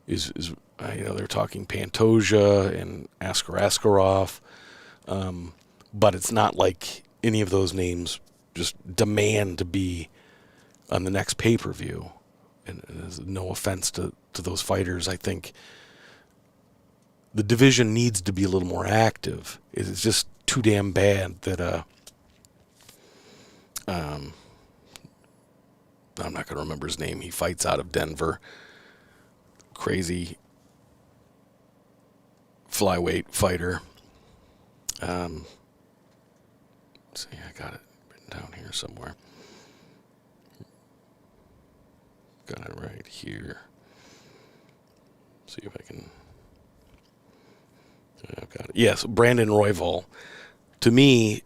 is they're talking Pantoja and Askarov, but it's not like any of those names just demand to be on the next pay-per-view. And no offense to those fighters, I think the division needs to be a little more active. It's just too damn bad that I'm not going to remember his name. He fights out of Denver. Crazy flyweight fighter. Let's see, I got it written down here somewhere. Got it right here. See if I can. I've got it. Yes, Brandon Royval. To me,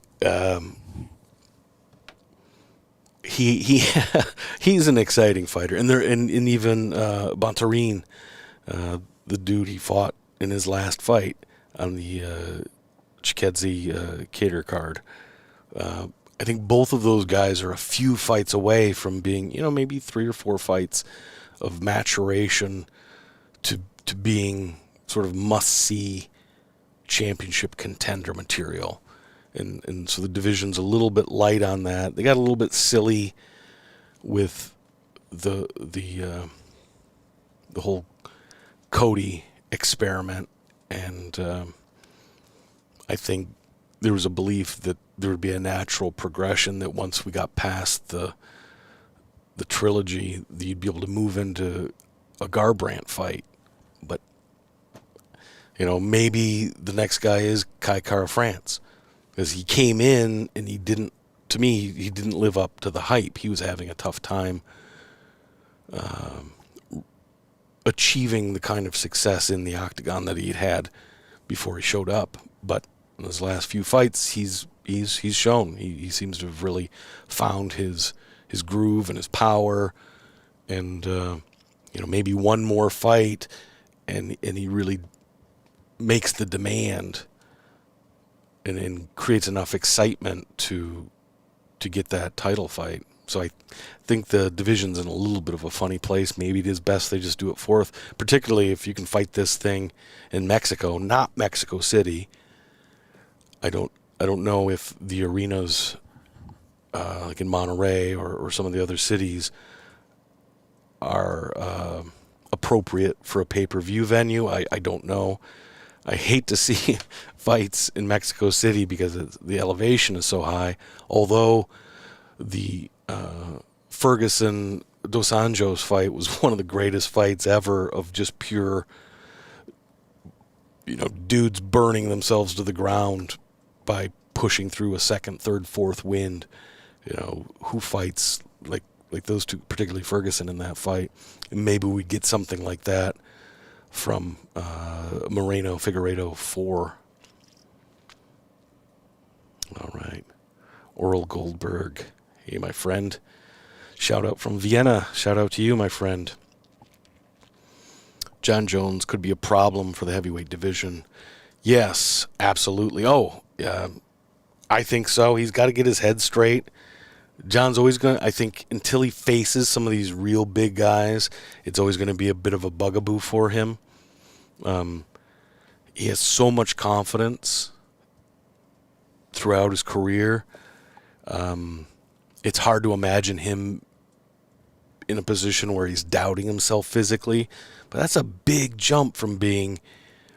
he's an exciting fighter, and even Bontarine, the dude he fought in his last fight on the Chikadze Cater card. I think both of those guys are a few fights away from being, maybe 3 or 4 fights of maturation to being sort of must-see championship contender material. And so the division's a little bit light on that. They got a little bit silly with the whole Cody experiment, and I think there was a belief that there would be a natural progression, that once we got past the trilogy, that you'd be able to move into a Garbrandt fight. But maybe the next guy is Kai Kara France, because he came in and he didn't live up to the hype. He was having a tough time achieving the kind of success in the octagon that he'd had before he showed up. But in his last few fights, he's shown he seems to have really found his groove and his power, and maybe one more fight, and he really makes the demand and creates enough excitement to get that title fight. So I think the division's in a little bit of a funny place. Maybe it is best they just do it fourth, particularly if you can fight this thing in Mexico, not Mexico City. I don't know if the arenas like in Monterrey or some of the other cities are appropriate for a pay-per-view venue. I don't know. I hate to see fights in Mexico City because the elevation is so high, although the Ferguson Dos Anjos fight was one of the greatest fights ever, of just pure, dudes burning themselves to the ground by pushing through a second, third, fourth wind. Who fights like those two, particularly Ferguson, in that fight? And maybe we'd get something like that from Moreno Figueiredo 4. All right. Oral Goldberg. Hey, my friend. Shout out from Vienna. Shout out to you, my friend. Jon Jones could be a problem for the heavyweight division. Yes, absolutely. I think so. He's got to get his head straight. John's always going to, I think, until he faces some of these real big guys, it's always going to be a bit of a bugaboo for him. He has so much confidence throughout his career. It's hard to imagine him in a position where he's doubting himself physically. But that's a big jump from being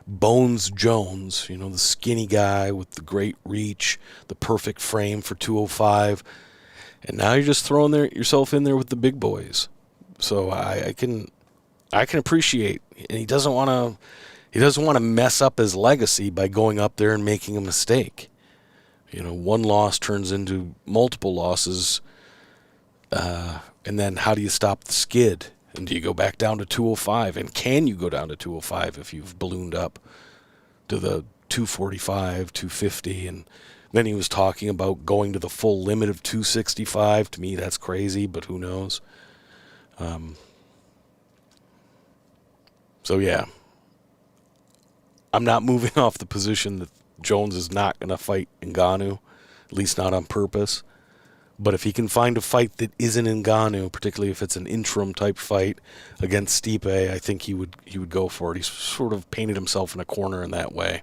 Bones Jones, the skinny guy with the great reach, the perfect frame for 205. And now you're just throwing yourself in there with the big boys. So I can appreciate, and he doesn't want to mess up his legacy by going up there and making a mistake. One loss turns into multiple losses, and then how do you stop the skid? And do you go back down to 205? And can you go down to 205 if you've ballooned up to the 245, 250? And then he was talking about going to the full limit of 265. To me, that's crazy, but who knows? So, yeah. I'm not moving off the position that Jones is not going to fight Ngannou, at least not on purpose. But if he can find a fight that isn't Ngannou, particularly if it's an interim type fight against Stipe, I think he would go for it. He's sort of painted himself in a corner in that way.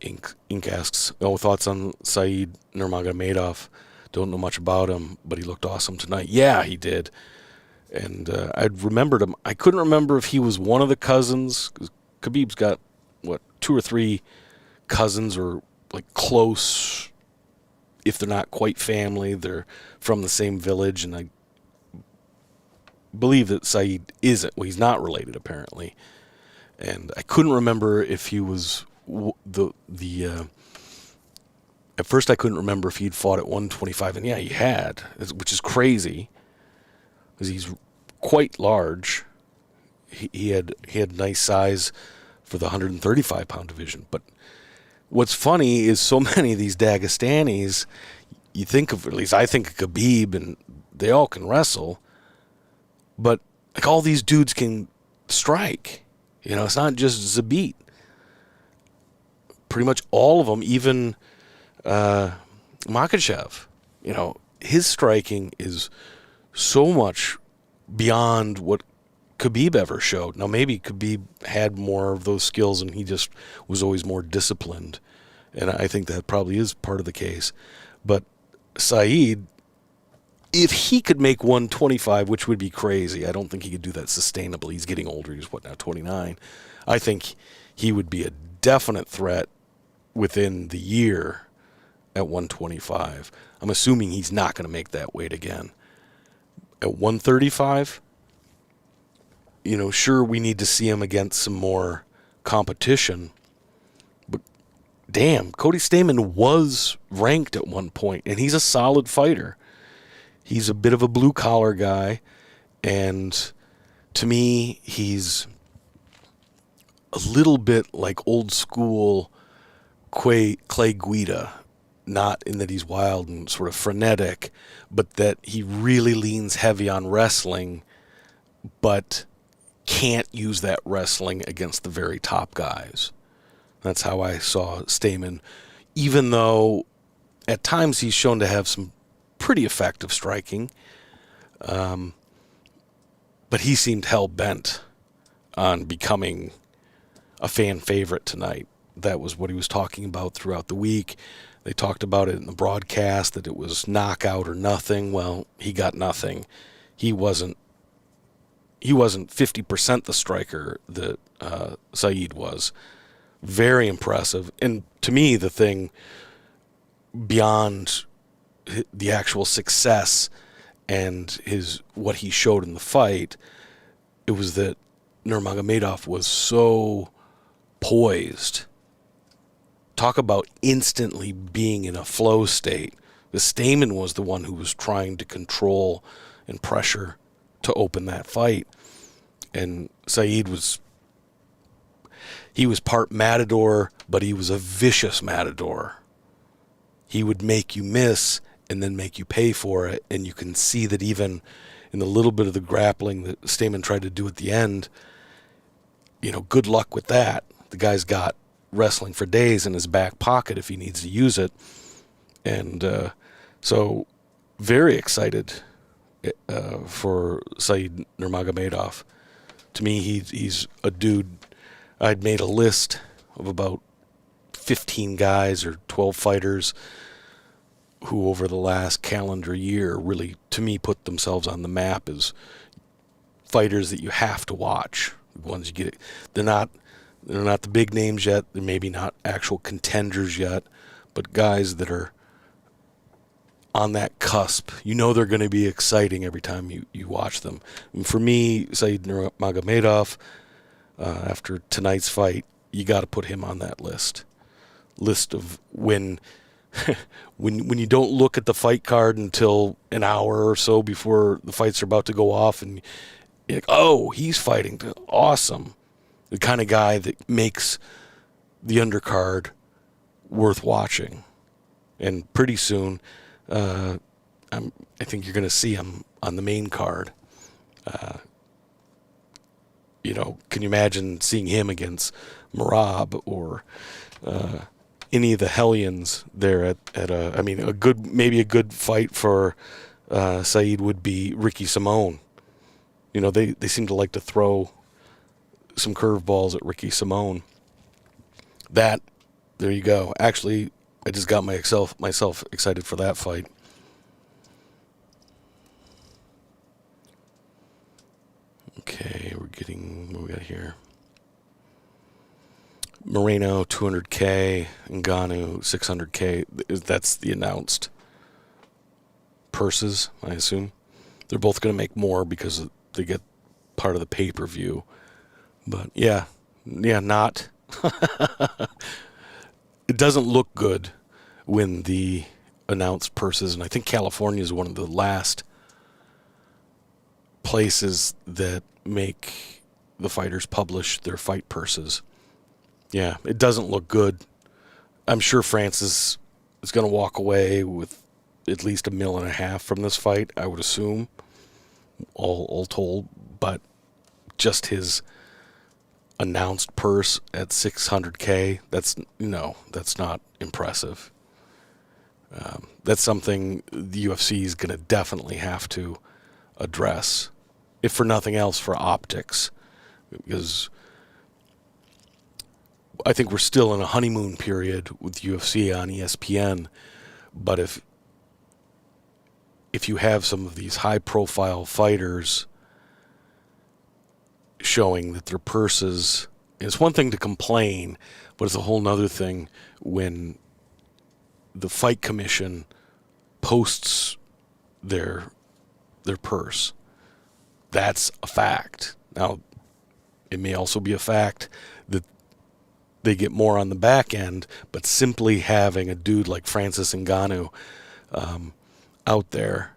Ink asks, thoughts on Said Nurmagomedov? Don't know much about him, but he looked awesome tonight. Yeah, he did. And I'd remembered him. I couldn't remember if he was one of the cousins. Khabib's got, 2 or 3 cousins, or like close, if they're not quite family, they're from the same village, and I believe that Said isn't. Well, he's not related, apparently. And I couldn't remember if he was at first I couldn't remember if he'd fought at 125, and yeah, he had, which is crazy, because he's quite large. He had nice size for the 135-pound division. But what's funny is so many of these Dagestanis, you think of, at least I think of Khabib, and they all can wrestle, but like all these dudes can strike. It's not just Zabit. Pretty much all of them, even Makhachev, his striking is so much beyond what Khabib ever showed. Now, maybe Khabib had more of those skills and he just was always more disciplined. And I think that probably is part of the case. But Said, if he could make 125, which would be crazy, I don't think he could do that sustainably. He's getting older. He's, now, 29. I think he would be a definite threat within the year at 125. I'm assuming he's not going to make that weight again. At 135, sure, we need to see him against some more competition. But damn, Cody Stamann was ranked at one point, and he's a solid fighter. He's a bit of a blue-collar guy, and to me, he's a little bit like old-school Clay Guida, not in that he's wild and sort of frenetic, but that he really leans heavy on wrestling, but can't use that wrestling against the very top guys. That's how I saw Stamann, even though at times he's shown to have some pretty effective striking. But he seemed hell-bent on becoming a fan favorite tonight. That was what he was talking about throughout the week. They talked about it in the broadcast, that it was knockout or nothing. Well, he got nothing. He wasn't 50% the striker that Said was. Very impressive. And to me, the thing beyond the actual success and what he showed in the fight, it was that Nurmagomedov was so poised. Talk about instantly being in a flow state. The Stamann was the one who was trying to control and pressure to open that fight. And Said was part matador, but he was a vicious matador. He would make you miss and then make you pay for it. And you can see that even in the little bit of the grappling that Stamann tried to do at the end, good luck with that. The guy's got wrestling for days in his back pocket if he needs to use it. And so very excited for Said Nurmagomedov. To me, he's a dude. I'd made a list of about 15 guys or 12 fighters who over the last calendar year really, to me, put themselves on the map as fighters that you have to watch. The ones you get, they're not the big names yet. They're maybe not actual contenders yet, but guys that are on that cusp. They're going to be exciting every time you watch them. And for me, Said Nurmagomedov, after tonight's fight, you got to put him on that list of when when you don't look at the fight card until an hour or so before the fights are about to go off, and you're like, oh, he's fighting, awesome. The kind of guy that makes the undercard worth watching. And pretty soon, I think you're going to see him on the main card. Can you imagine seeing him against Merab or any of the Hellions there maybe a good fight for Saeed would be Ricky Simone. They seem to like to throw some curveballs at Ricky Simone. There you go. Actually, I just got myself excited for that fight. Okay, what we got here? Moreno, 200K, Ngannou, 600K. That's the announced purses, I assume. They're both going to make more because they get part of the pay-per-view. But, yeah, not. It doesn't look good when the announced purses, and I think California is one of the last places that make the fighters publish their fight purses. Yeah, it doesn't look good. I'm sure Francis is going to walk away with at least $1.5 million from this fight, I would assume, all told. But just his announced purse at 600K, that's not impressive. That's something the UFC is going to definitely have to address, if for nothing else, for optics, because I think we're still in a honeymoon period with UFC on ESPN. But if you have some of these high-profile fighters showing that their purses, it's one thing to complain, but it's a whole nother thing when the fight commission posts their purse. That's a fact. Now, it may also be a fact that they get more on the back end, but simply having a dude like Francis Ngannou out there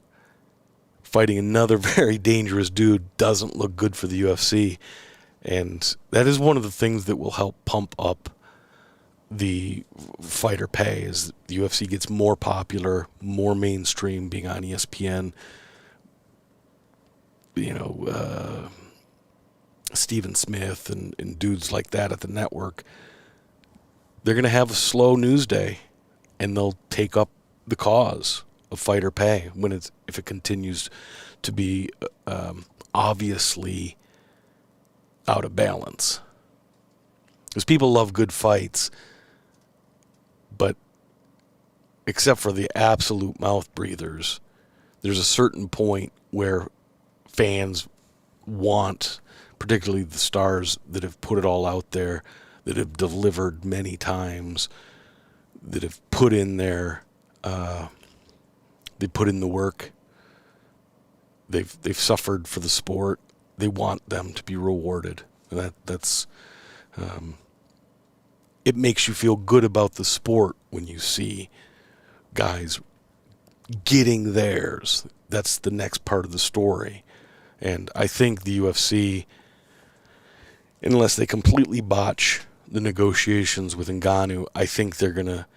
fighting another very dangerous dude doesn't look good for the UFC. And that is one of the things that will help pump up the fighter pay as the UFC gets more popular, more mainstream, being on ESPN. Steven Smith and dudes like that at the network, they're going to have a slow news day, and they'll take up the cause of fighter pay if it continues to be obviously out of balance. Because people love good fights, but except for the absolute mouth breathers, there's a certain point where fans want, particularly the stars that have put it all out there, that have delivered many times, that have put in they put in the work, they've suffered for the sport. They want them to be rewarded. And that's it makes you feel good about the sport when you see guys getting theirs. That's the next part of the story. And I think the UFC, unless they completely botch the negotiations with Ngannou, I think if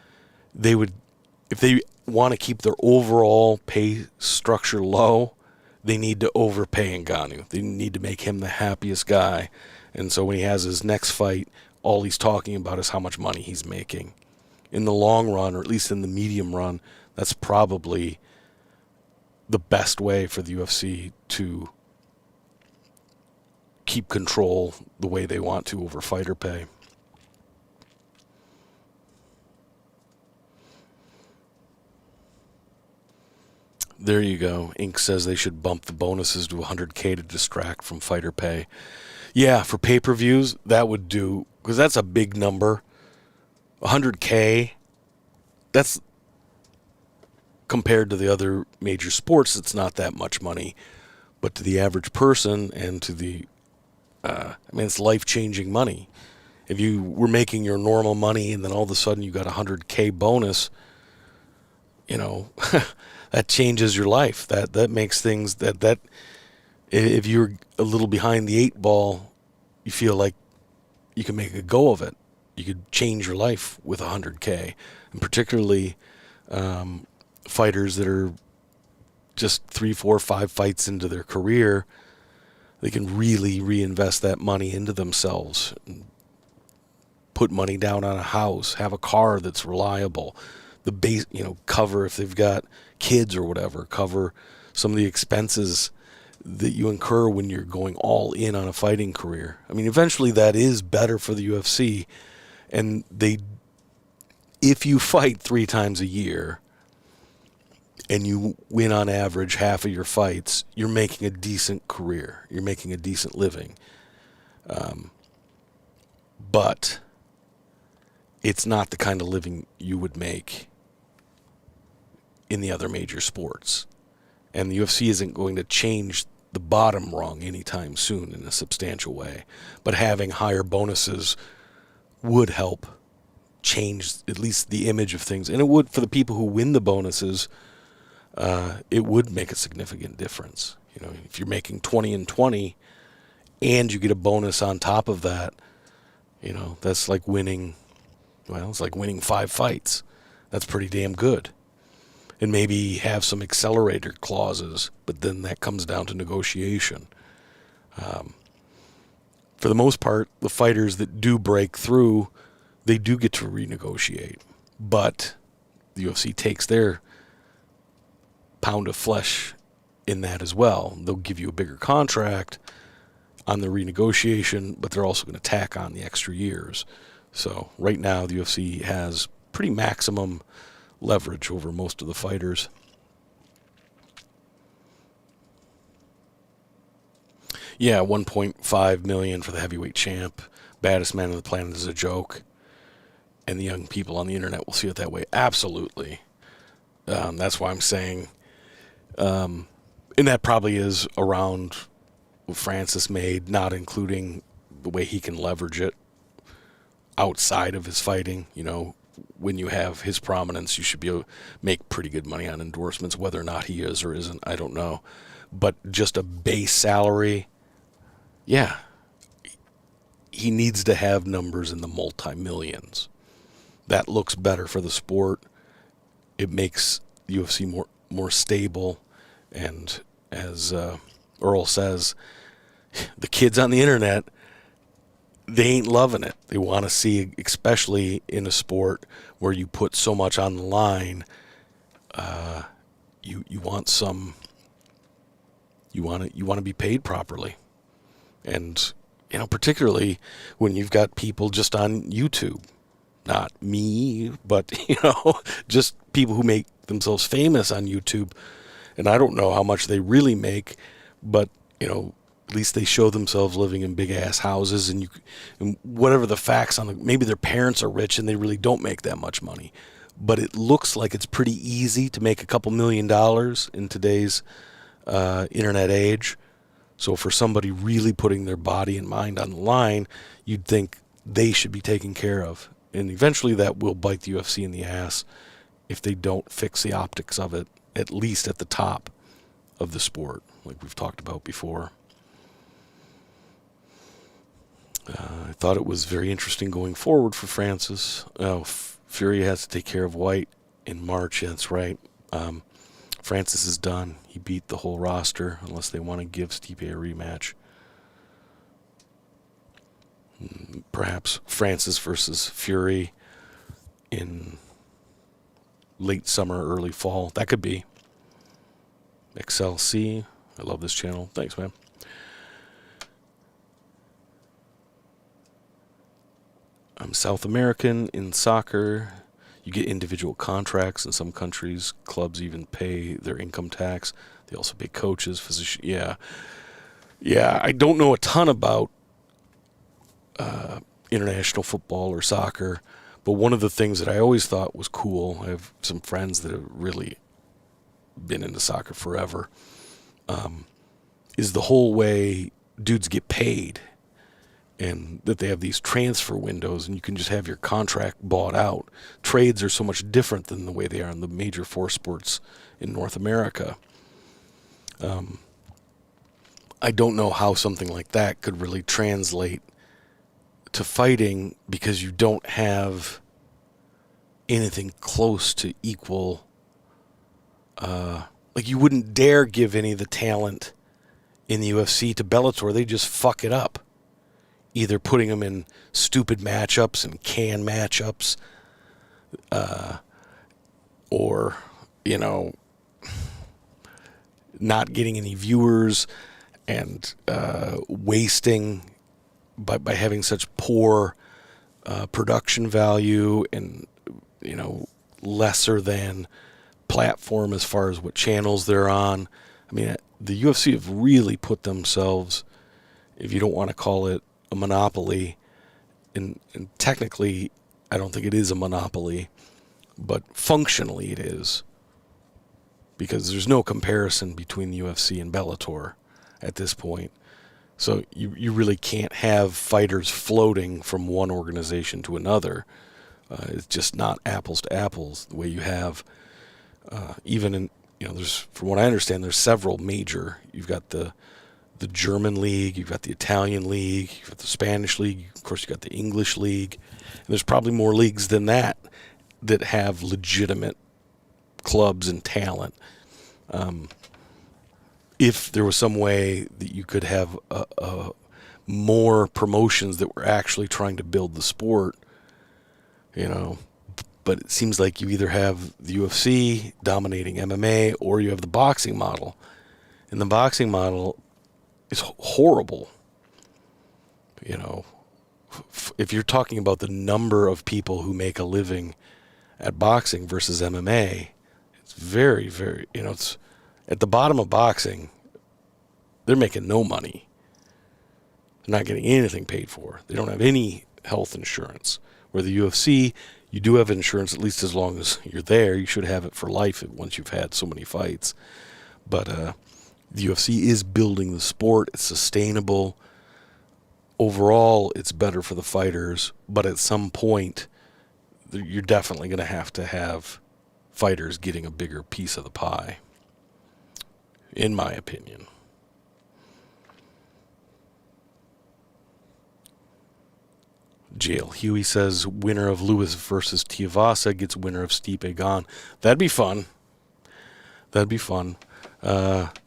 they want to keep their overall pay structure low, they need to overpay Ngannou. They need to make him the happiest guy. And so when he has his next fight, all he's talking about is how much money he's making. In the long run, or at least in the medium run, that's probably the best way for the UFC to keep control the way they want to over fighter pay. There you go. Inc. says they should bump the bonuses to 100K to distract from fighter pay. Yeah, for pay-per-views, that would do, because that's a big number. 100K, that's, compared to the other major sports, it's not that much money. But to the average person and to the, it's life-changing money. If you were making your normal money and then all of a sudden you got a 100K bonus, you know, that changes your life. That makes things that if you're a little behind the eight ball, you feel like you can make a go of it. You could change your life with 100K, and particularly fighters that are just 3, 4, 5 fights into their career. They can really reinvest that money into themselves, put money down on a house, have a car that's reliable, the base, cover if they've got kids or whatever, cover some of the expenses that you incur when you're going all in on a fighting career. I mean, eventually that is better for the UFC, and if you fight 3 times a year and you win on average half of your fights, you're making a decent career. You're making a decent living. But it's not the kind of living you would make in the other major sports. And the UFC isn't going to change the bottom rung anytime soon in a substantial way. But having higher bonuses would help change at least the image of things. And it would, for the people who win the bonuses, it would make a significant difference. If you're making 20-20 and you get a bonus on top of that, that's like winning, it's like winning 5 fights. That's pretty damn good. And maybe have some accelerator clauses, but then that comes down to negotiation. For the most part, the fighters that do break through, they do get to renegotiate. But the UFC takes their pound of flesh in that as well. They'll give you a bigger contract on the renegotiation, but they're also going to tack on the extra years. So right now the UFC has pretty maximum leverage over most of the fighters. Yeah, 1.5 million for the heavyweight champ. Baddest man on the planet is a joke. And the young people on the internet will see it that way. Absolutely. That's why I'm saying, and that probably is around what Francis made, not including the way he can leverage it outside of his fighting. When you have his prominence, you should be able to make pretty good money on endorsements. Whether or not he is or isn't, I don't know. But just a base salary, yeah, he needs to have numbers in the multi-millions. That looks better for the sport. It makes the UFC more stable. And as Earl says, the kids on the internet, they ain't loving it. They want to see, especially in a sport where you put so much on the line, you want to be paid properly. And particularly when you've got people just on YouTube, not me, but just people who make themselves famous on YouTube. And I don't know how much they really make, but at least they show themselves living in big ass houses, and whatever the facts on maybe their parents are rich and they really don't make that much money. But it looks like it's pretty easy to make a couple $1 million in today's internet age. So for somebody really putting their body and mind on the line, you'd think they should be taken care of. And eventually that will bite the UFC in the ass if they don't fix the optics of it, at least at the top of the sport, like we've talked about before. I thought it was very interesting going forward for Francis. Fury has to take care of White in March. Yeah, that's right. Francis is done. He beat the whole roster unless they want to give Stipe a rematch. Perhaps Francis versus Fury in late summer, early fall. That could be. XLC. I love this channel. Thanks, man. I'm South American in soccer. You get individual contracts in some countries. Clubs even pay their income tax. They also pay coaches, physicians. Yeah. I don't know a ton about international football or soccer, but one of the things that I always thought was cool, I have some friends that have really been into soccer forever, is the whole way dudes get paid. and that they have these transfer windows and you can just have your contract bought out. Trades are so much different than the way they are in the major force sports in North America. I don't know how something like that could really translate to fighting, because you don't have anything close to equal. Like, you wouldn't dare give any of the talent in the UFC to Bellator. They just fuck it up, either putting them in stupid matchups and can matchups, or, you know, not getting any viewers and wasting by having such poor production value and, you know, lesser than platform as far as what channels they're on. I mean, the UFC have really put themselves, if you don't want to call it a monopoly, and technically I don't think it is a monopoly, but functionally it is, because there's no comparison between the UFC and Bellator at this point. So you really can't have fighters floating from one organization to another. It's just not apples to apples the way you have, even in, you know, there's, from what I understand, there's several major. You've got the German league, you've got the Italian league, you've got the Spanish league, of course you've got the English league, and there's probably more leagues than that that have legitimate clubs and talent. If there was some way that you could have more promotions that were actually trying to build the sport, you know, but it seems like you either have the UFC dominating MMA or you have the boxing model. And the boxing model is horrible. You know, if you're talking about the number of people who make a living at boxing versus MMA, it's very, very, you know, it's at the bottom of boxing, they're making no money. They're not getting anything paid for. They don't have any health insurance. Where the UFC, you do have insurance, at least as long as you're there. You should have it for life once you've had so many fights. But the UFC is building the sport. It's sustainable. Overall, it's better for the fighters. But at some point, you're definitely going to have fighters getting a bigger piece of the pie, in my opinion. Jail Huey says winner of Lewis versus Tuivasa gets winner of Stipe Gon. That'd be fun. That'd be fun. That's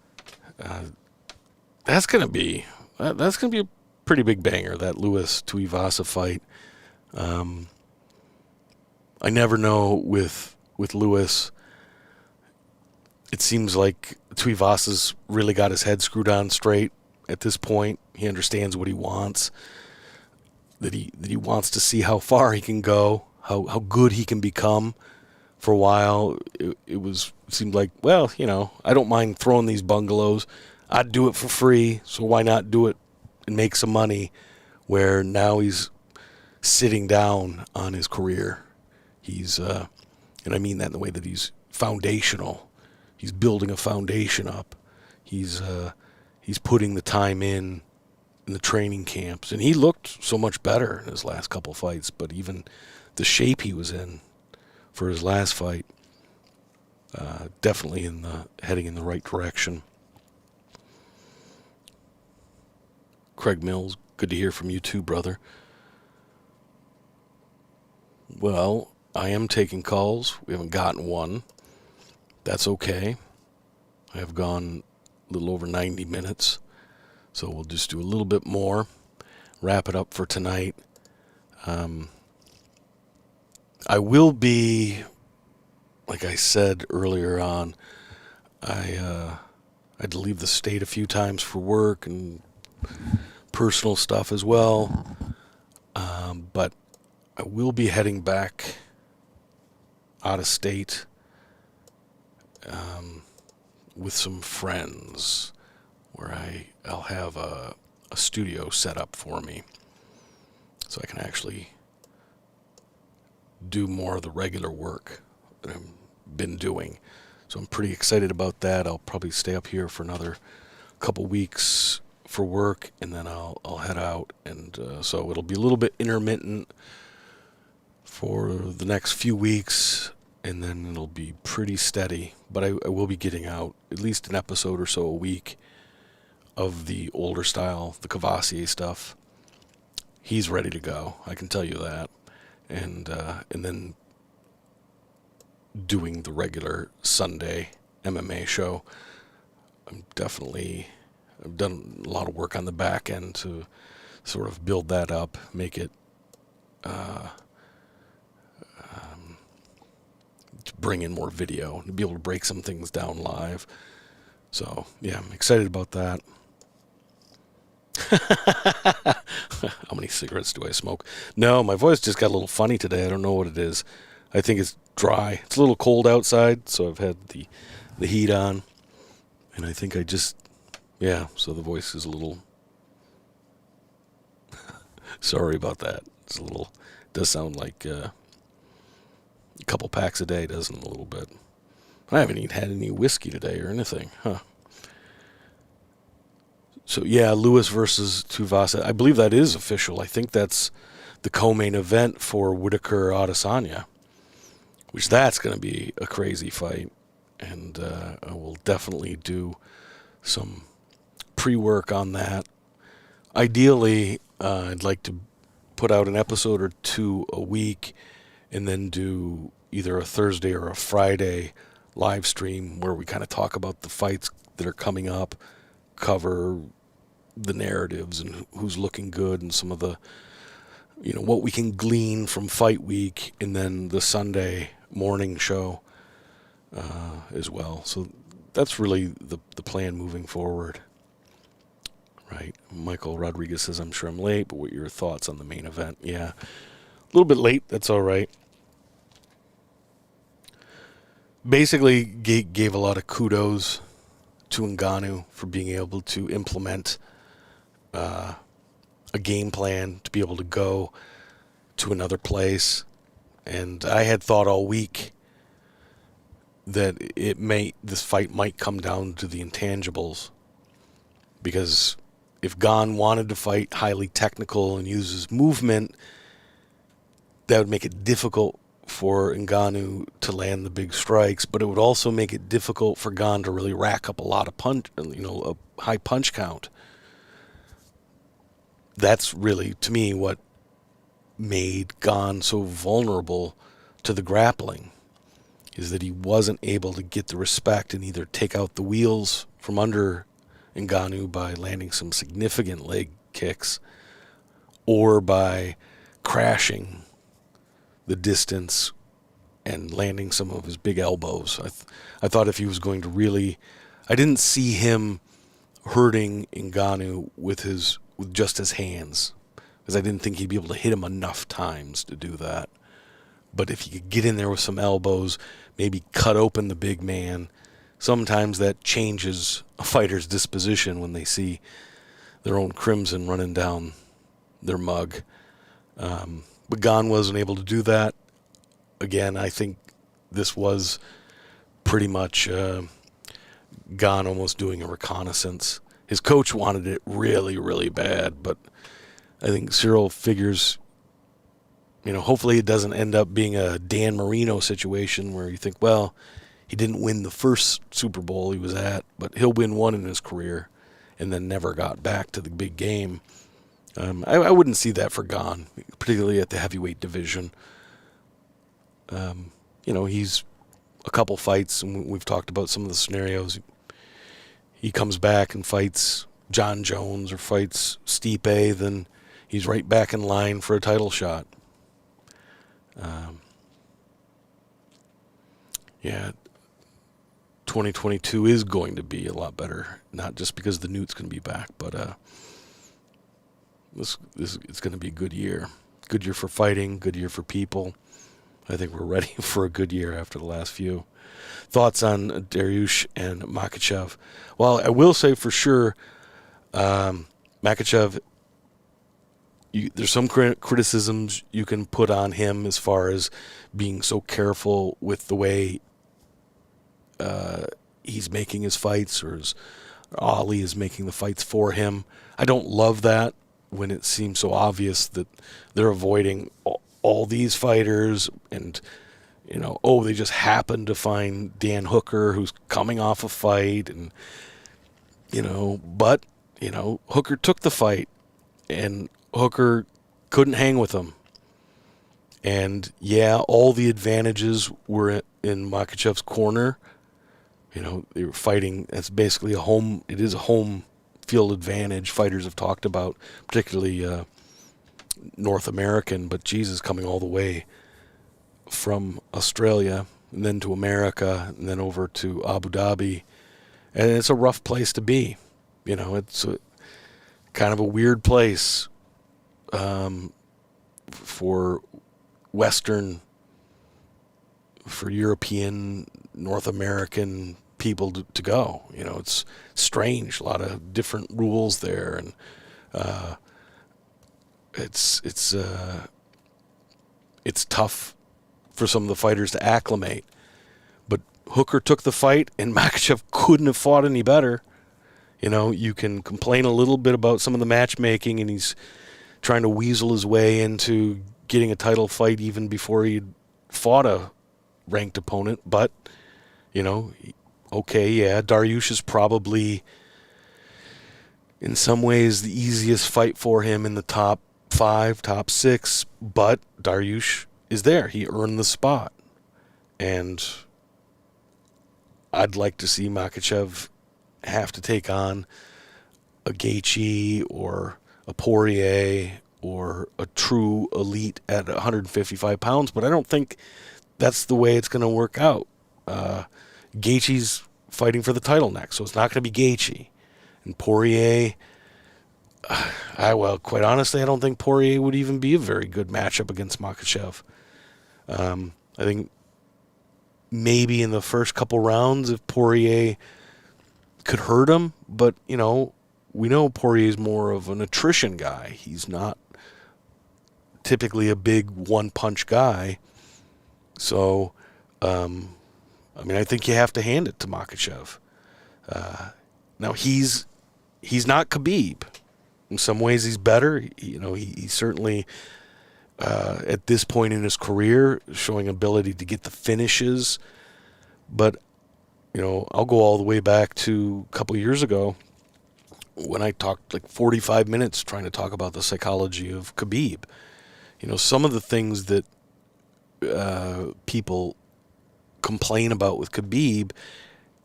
gonna be a pretty big banger, that Lewis Tuivasa fight. I never know with Lewis. It seems like Tuivasa's really got his head screwed on straight at this point. He understands what he wants. That he wants to see how far he can go, how good he can become. For a while, it seemed like, well, you know, I don't mind throwing these bungalows. I'd do it for free, so why not do it and make some money? Where now he's sitting down on his career. He's, and I mean that in the way that he's foundational. He's building a foundation up. He's putting the time in the training camps, and he looked so much better in his last couple fights. But even the shape he was in for his last fight, definitely heading in the right direction. Craig Mills, good to hear from you too, brother. Well, I am taking calls. We haven't gotten one. That's okay. I have gone a little over 90 minutes. So we'll just do a little bit more, wrap it up for tonight. I will be, like I said earlier on, I had to leave the state a few times for work and personal stuff as well. But I will be heading back out of state with some friends, where I'll have a studio set up for me so I can actually do more of the regular work that I've been doing. So I'm pretty excited about that. I'll probably stay up here for another couple weeks for work, and then I'll head out, and so it'll be a little bit intermittent for the next few weeks, and then it'll be pretty steady. But I will be getting out at least an episode or so a week of the older style, the Cavassier stuff. He's ready to go, I can tell you that. And then doing the regular Sunday MMA show. I've done a lot of work on the back end to sort of build that up, make it to bring in more video, to be able to break some things down live. So yeah, I'm excited about that. How many cigarettes do I smoke? No, my voice just got a little funny today. I don't know what it is. I think it's dry. It's a little cold outside, so I've had the heat on, and I think so the voice is a little sorry about that. Does sound like a couple packs a day, doesn't it, a little bit. I haven't even had any whiskey today or anything, huh? So yeah, Lewis versus Tuivasa. I believe that is official. I think that's the co-main event for Whitaker Adesanya, which that's going to be a crazy fight. And I will definitely do some pre-work on that. Ideally, I'd like to put out an episode or two a week, and then do either a Thursday or a Friday live stream where we kind of talk about the fights that are coming up, cover the narratives and who's looking good and some of the, what we can glean from fight week, and then the Sunday morning show as well. So that's really the plan moving forward. Right. Michael Rodriguez says, I'm sure I'm late, but what are your thoughts on the main event? Yeah, a little bit late. That's all right. Basically gave a lot of kudos to Ngannou for being able to implement a game plan to be able to go to another place. And I had thought all week that this fight might come down to the intangibles, because if Gon wanted to fight highly technical and uses movement, that would make it difficult for Ngannou to land the big strikes, but it would also make it difficult for Gon to really rack up a lot of a high punch count. That's really, to me, what made Gon so vulnerable to the grappling, is that he wasn't able to get the respect and either take out the wheels from under Ngannou by landing some significant leg kicks, or by crashing the distance and landing some of his big elbows. I thought if he was going to really, I didn't see him hurting Ngannou with just his hands, because I didn't think he'd be able to hit him enough times to do that. But if you could get in there with some elbows, maybe cut open the big man, sometimes that changes a fighter's disposition when they see their own crimson running down their mug. But Gon wasn't able to do that. Again, I think this was pretty much Gon almost doing a reconnaissance. His coach wanted it really, really bad, but I think Cyril figures, hopefully it doesn't end up being a Dan Marino situation where you think, well, he didn't win the first Super Bowl he was at, but he'll win one in his career, and then never got back to the big game. I wouldn't see that for Gon, particularly at the heavyweight division. He's a couple fights, and we've talked about some of the scenarios. He comes back and fights Jon Jones or fights Stipe, then he's right back in line for a title shot. 2022 is going to be a lot better, not just because the Newt's going to be back, but this it's going to be a good year. Good year for fighting, good year for people. I think we're ready for a good year after the last few. Thoughts on Dariush and Makhachev? Well, I will say for sure, Makhachev, there's some criticisms you can put on him as far as being so careful with the way he's making his fights, or his Ali is making the fights for him. I don't love that when it seems so obvious that they're avoiding all these fighters and, they just happened to find Dan Hooker who's coming off a fight and, but, Hooker took the fight and Hooker couldn't hang with him. And yeah, all the advantages were in Makhachev's corner. They were fighting. It's basically it is a home field advantage fighters have talked about, particularly North American, but Jesus coming all the way from Australia and then to America and then over to Abu Dhabi. And it's a rough place to be. It's kind of a weird place for European, North American people to go. It's strange. A lot of different rules there, and it's tough for some of the fighters to acclimate. But Hooker took the fight, and Makhachev couldn't have fought any better. You can complain a little bit about some of the matchmaking, and he's trying to weasel his way into getting a title fight even before he'd fought a ranked opponent. But, Dariush is probably, in some ways, the easiest fight for him in the top 5, top 6. But Dariush is there. He earned the spot. And I'd like to see Makhachev have to take on a Gaethje or a Poirier or a true elite at 155 pounds, but I don't think that's the way it's going to work out. Gaethje's fighting for the title next, so it's not going to be Gaethje. And Poirier, quite honestly, I don't think Poirier would even be a very good matchup against Makhachev. I think maybe in the first couple rounds if Poirier could hurt him, but, we know Poirier's more of an attrition guy. He's not typically a big one-punch guy. So, I think you have to hand it to Makhachev. Now, he's not Khabib. In some ways, he's better. He's certainly, at this point in his career, showing ability to get the finishes. But, I'll go all the way back to a couple years ago when I talked like 45 minutes trying to talk about the psychology of Khabib. Some of the things that people complain about with Khabib,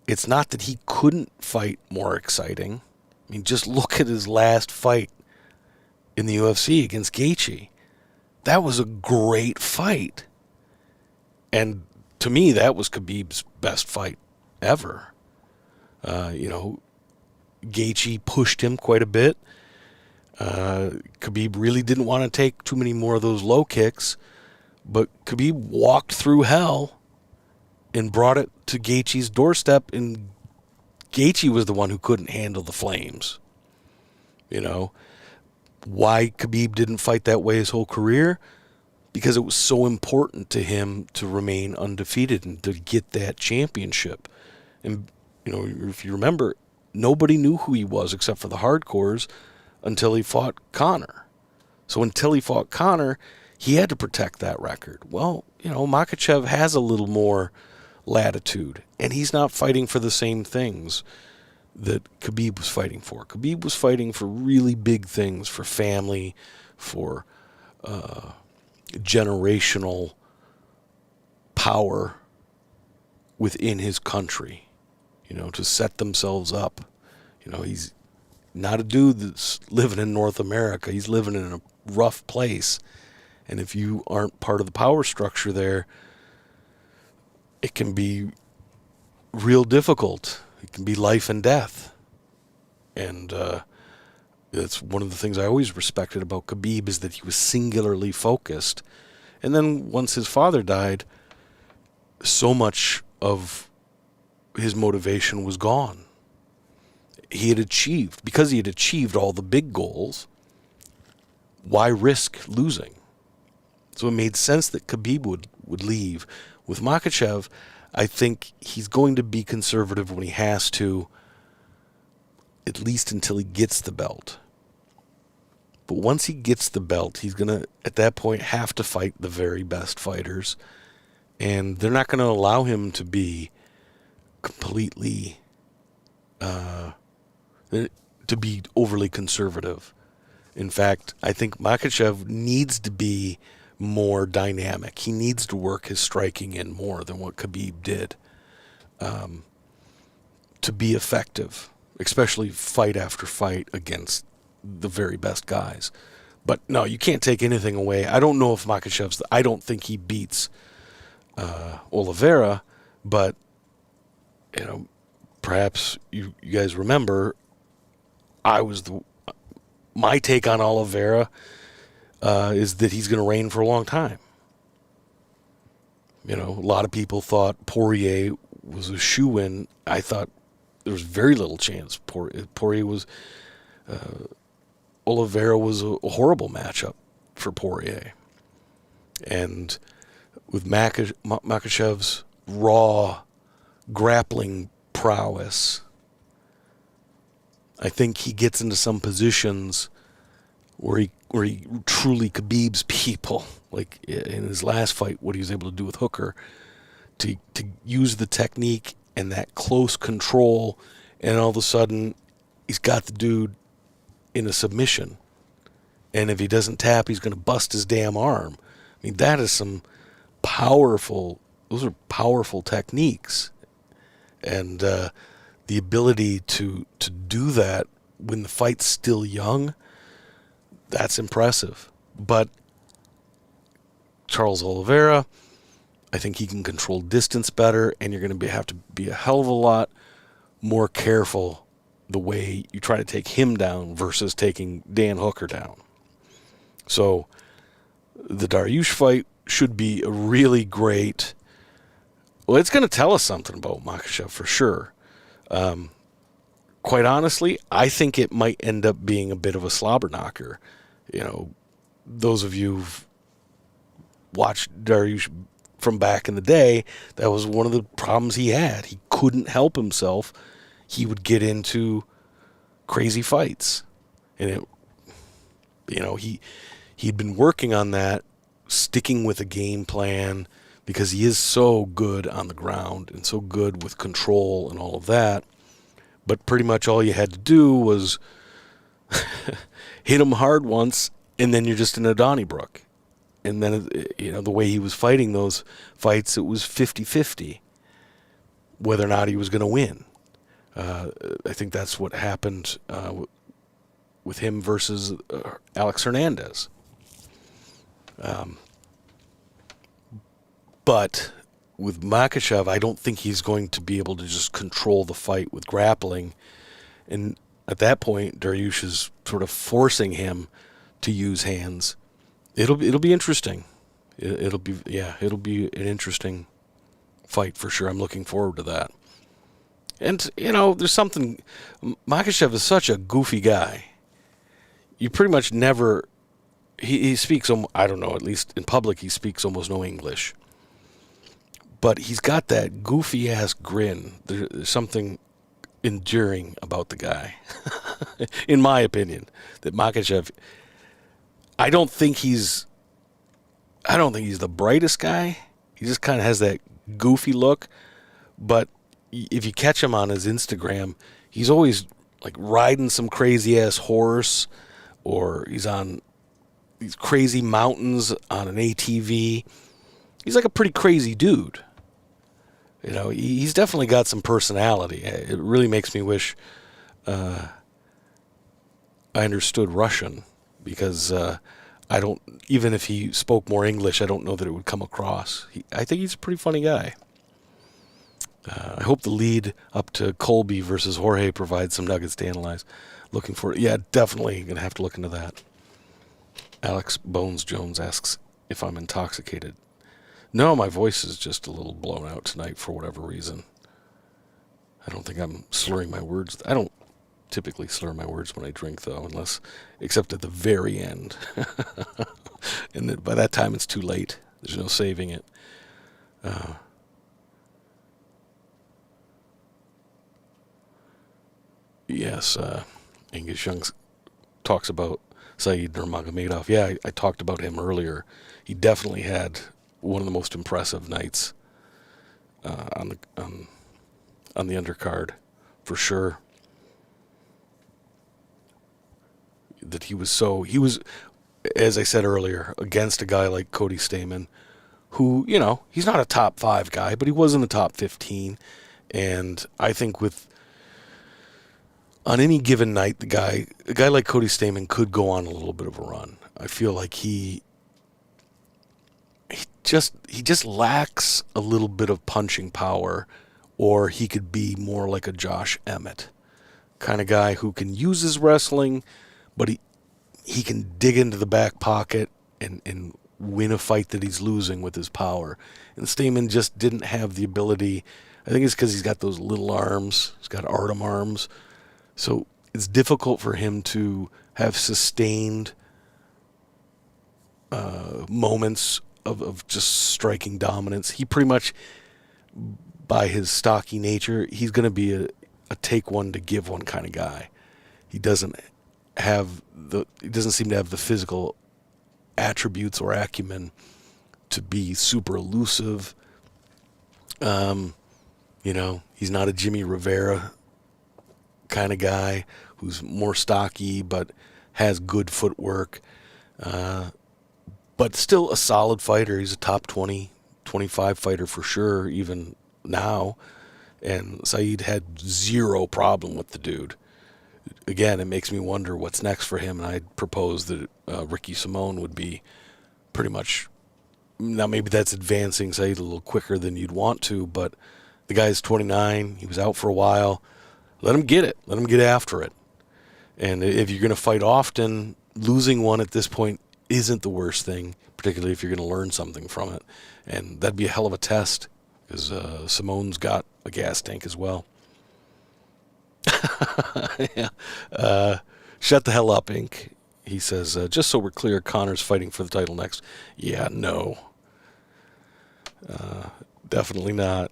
it's not that he couldn't fight more exciting. Just look at his last fight in the UFC against Gaethje. That was a great fight. And to me, that was Khabib's best fight ever. Gaethje pushed him quite a bit. Khabib really didn't want to take too many more of those low kicks, but Khabib walked through hell and brought it to Gaethje's doorstep, and Gaethje was the one who couldn't handle the flames. Why Khabib didn't fight that way his whole career? Because it was so important to him to remain undefeated and to get that championship. And, if you remember, nobody knew who he was except for the hardcores until he fought Conor. So until he fought Conor, he had to protect that record. Well, Makhachev has a little more latitude, and he's not fighting for the same things that Khabib was fighting for. Khabib was fighting for really big things, for family, for generational power within his country, to set themselves up. He's not a dude that's living in North America. He's living in a rough place. And if you aren't part of the power structure there, it can be real difficult. It can be life and death. And that's one of the things I always respected about Khabib, is that he was singularly focused. And then once his father died, so much of his motivation was gone. Because he had achieved all the big goals, why risk losing? So it made sense that Khabib would leave. With Makhachev, I think he's going to be conservative when he has to. at least until he gets the belt. But once he gets the belt, he's going to, at that point, have to fight the very best fighters. And they're not going to allow him to be completely, to be overly conservative. In fact, I think Makhachev needs to be more dynamic. He needs to work his striking in more than what Khabib did to be effective, especially fight after fight against the very best guys. But no, you can't take anything away. I don't know if I don't think he beats Oliveira, but perhaps you guys remember, my take on Oliveira is that he's going to reign for a long time. A lot of people thought Poirier was a shoo-in. I thought there was very little chance. Poirier was, Oliveira was a horrible matchup for Poirier. And with Makhachev's raw grappling prowess, I think he gets into some positions where he truly Khabib's people, like in his last fight, what he was able to do with Hooker, to use the technique and that close control, and all of a sudden he's got the dude in a submission, and if he doesn't tap, he's going to bust his damn arm. I mean, that is those are powerful techniques, and the ability to do that when the fight's still young, that's impressive. But Charles Oliveira, I think he can control distance better, and you're going to have to be a hell of a lot more careful the way you try to take him down versus taking Dan Hooker down. So the Dariush fight should be a really great... Well, it's going to tell us something about Makhachev for sure. Quite honestly, I think it might end up being a bit of a slobber knocker. Those of you who've watched Dariush from back in the day, that was one of the problems he had. He couldn't help himself. He would get into crazy fights. And he'd been working on that, sticking with a game plan, because he is so good on the ground and so good with control and all of that. But pretty much all you had to do was hit him hard once, and then you're just in a Donnybrook. And then, the way he was fighting those fights, it was 50-50 whether or not he was going to win. I think that's what happened with him versus Alex Hernandez. But with Makhachev, I don't think he's going to be able to just control the fight with grappling. And at that point, Dariush is sort of forcing him to use hands. It'll be interesting. It'll be an interesting fight for sure. I'm looking forward to that. And there's something. Makhachev is such a goofy guy. You pretty much never. He speaks. I don't know. At least in public, he speaks almost no English. But he's got that goofy ass grin. There's something endearing about the guy, in my opinion. That Makhachev. I don't think he's the brightest guy. He just kind of has that goofy look. But if you catch him on his Instagram, he's always like riding some crazy ass horse, or he's on these crazy mountains on an ATV. He's like a pretty crazy dude. He's definitely got some personality. It really makes me wish I understood Russian, because I don't, even if he spoke more English, I don't know that it would come across. I think he's a pretty funny guy. I hope the lead up to Colby versus Jorge provides some nuggets to analyze. Looking for it. Yeah, definitely going to have to look into that. Alex Bones Jones asks if I'm intoxicated. No, my voice is just a little blown out tonight for whatever reason. I don't think I'm slurring my words. I don't typically slur my words when I drink, though, except at the very end. And then by that time, it's too late. There's no saving it. Yeah, Yes, Angus Young talks about Saeed Nurmagomedov. Yeah, I talked about him earlier. He definitely had one of the most impressive nights on the undercard, for sure. That he was, as I said earlier, against a guy like Cody Stamann, who, he's not a top 5 guy, but he was in the top 15. And I think on any given night, a guy like Cody Stamann could go on a little bit of a run. I feel like he just lacks a little bit of punching power, or he could be more like a Josh Emmett kind of guy who can use his wrestling, but he can dig into the back pocket and win a fight that he's losing with his power. And Stamann just didn't have the ability. I think it's because he's got those little arms. He's got Artem arms. So it's difficult for him to have sustained moments of just striking dominance. He pretty much, by his stocky nature, he's going to be a take one to give one kind of guy. He doesn't seem to have the physical attributes or acumen to be super elusive. He's not a Jimmy Rivera kind of guy who's more stocky but has good footwork. But still a solid fighter. He's a top 20, 25 fighter for sure, even now. And Saeed had zero problem with the dude. Again, it makes me wonder what's next for him. And I'd propose that Ricky Simone would be pretty much... Now, maybe that's advancing Saeed a little quicker than you'd want to, but the guy's 29. He was out for a while. Let him get it. Let him get after it. And if you're going to fight often, losing one at this point isn't the worst thing, particularly if you're going to learn something from it. And that'd be a hell of a test, because Simone's got a gas tank as well. Yeah. Shut the hell up, Inc. He says, just so we're clear, Connor's fighting for the title next. Yeah, no. Definitely not.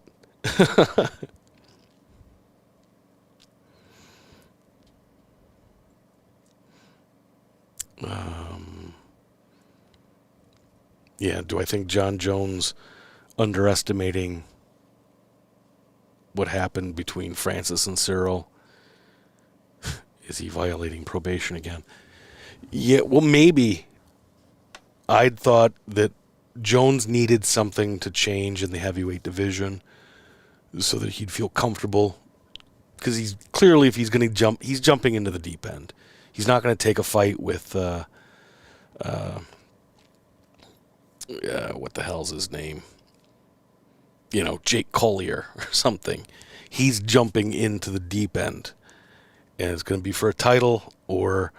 Yeah, do I think Jon Jones underestimating what happened between Francis and Cyril? Is he violating probation again? Yeah, well, maybe. I'd thought that Jones needed something to change in the heavyweight division so that he'd feel comfortable. Because he's clearly, if he's going to jump, he's jumping into the deep end. He's not going to take a fight with, what the hell's his name? Jake Collier or something. He's jumping into the deep end. And it's going to be for a title or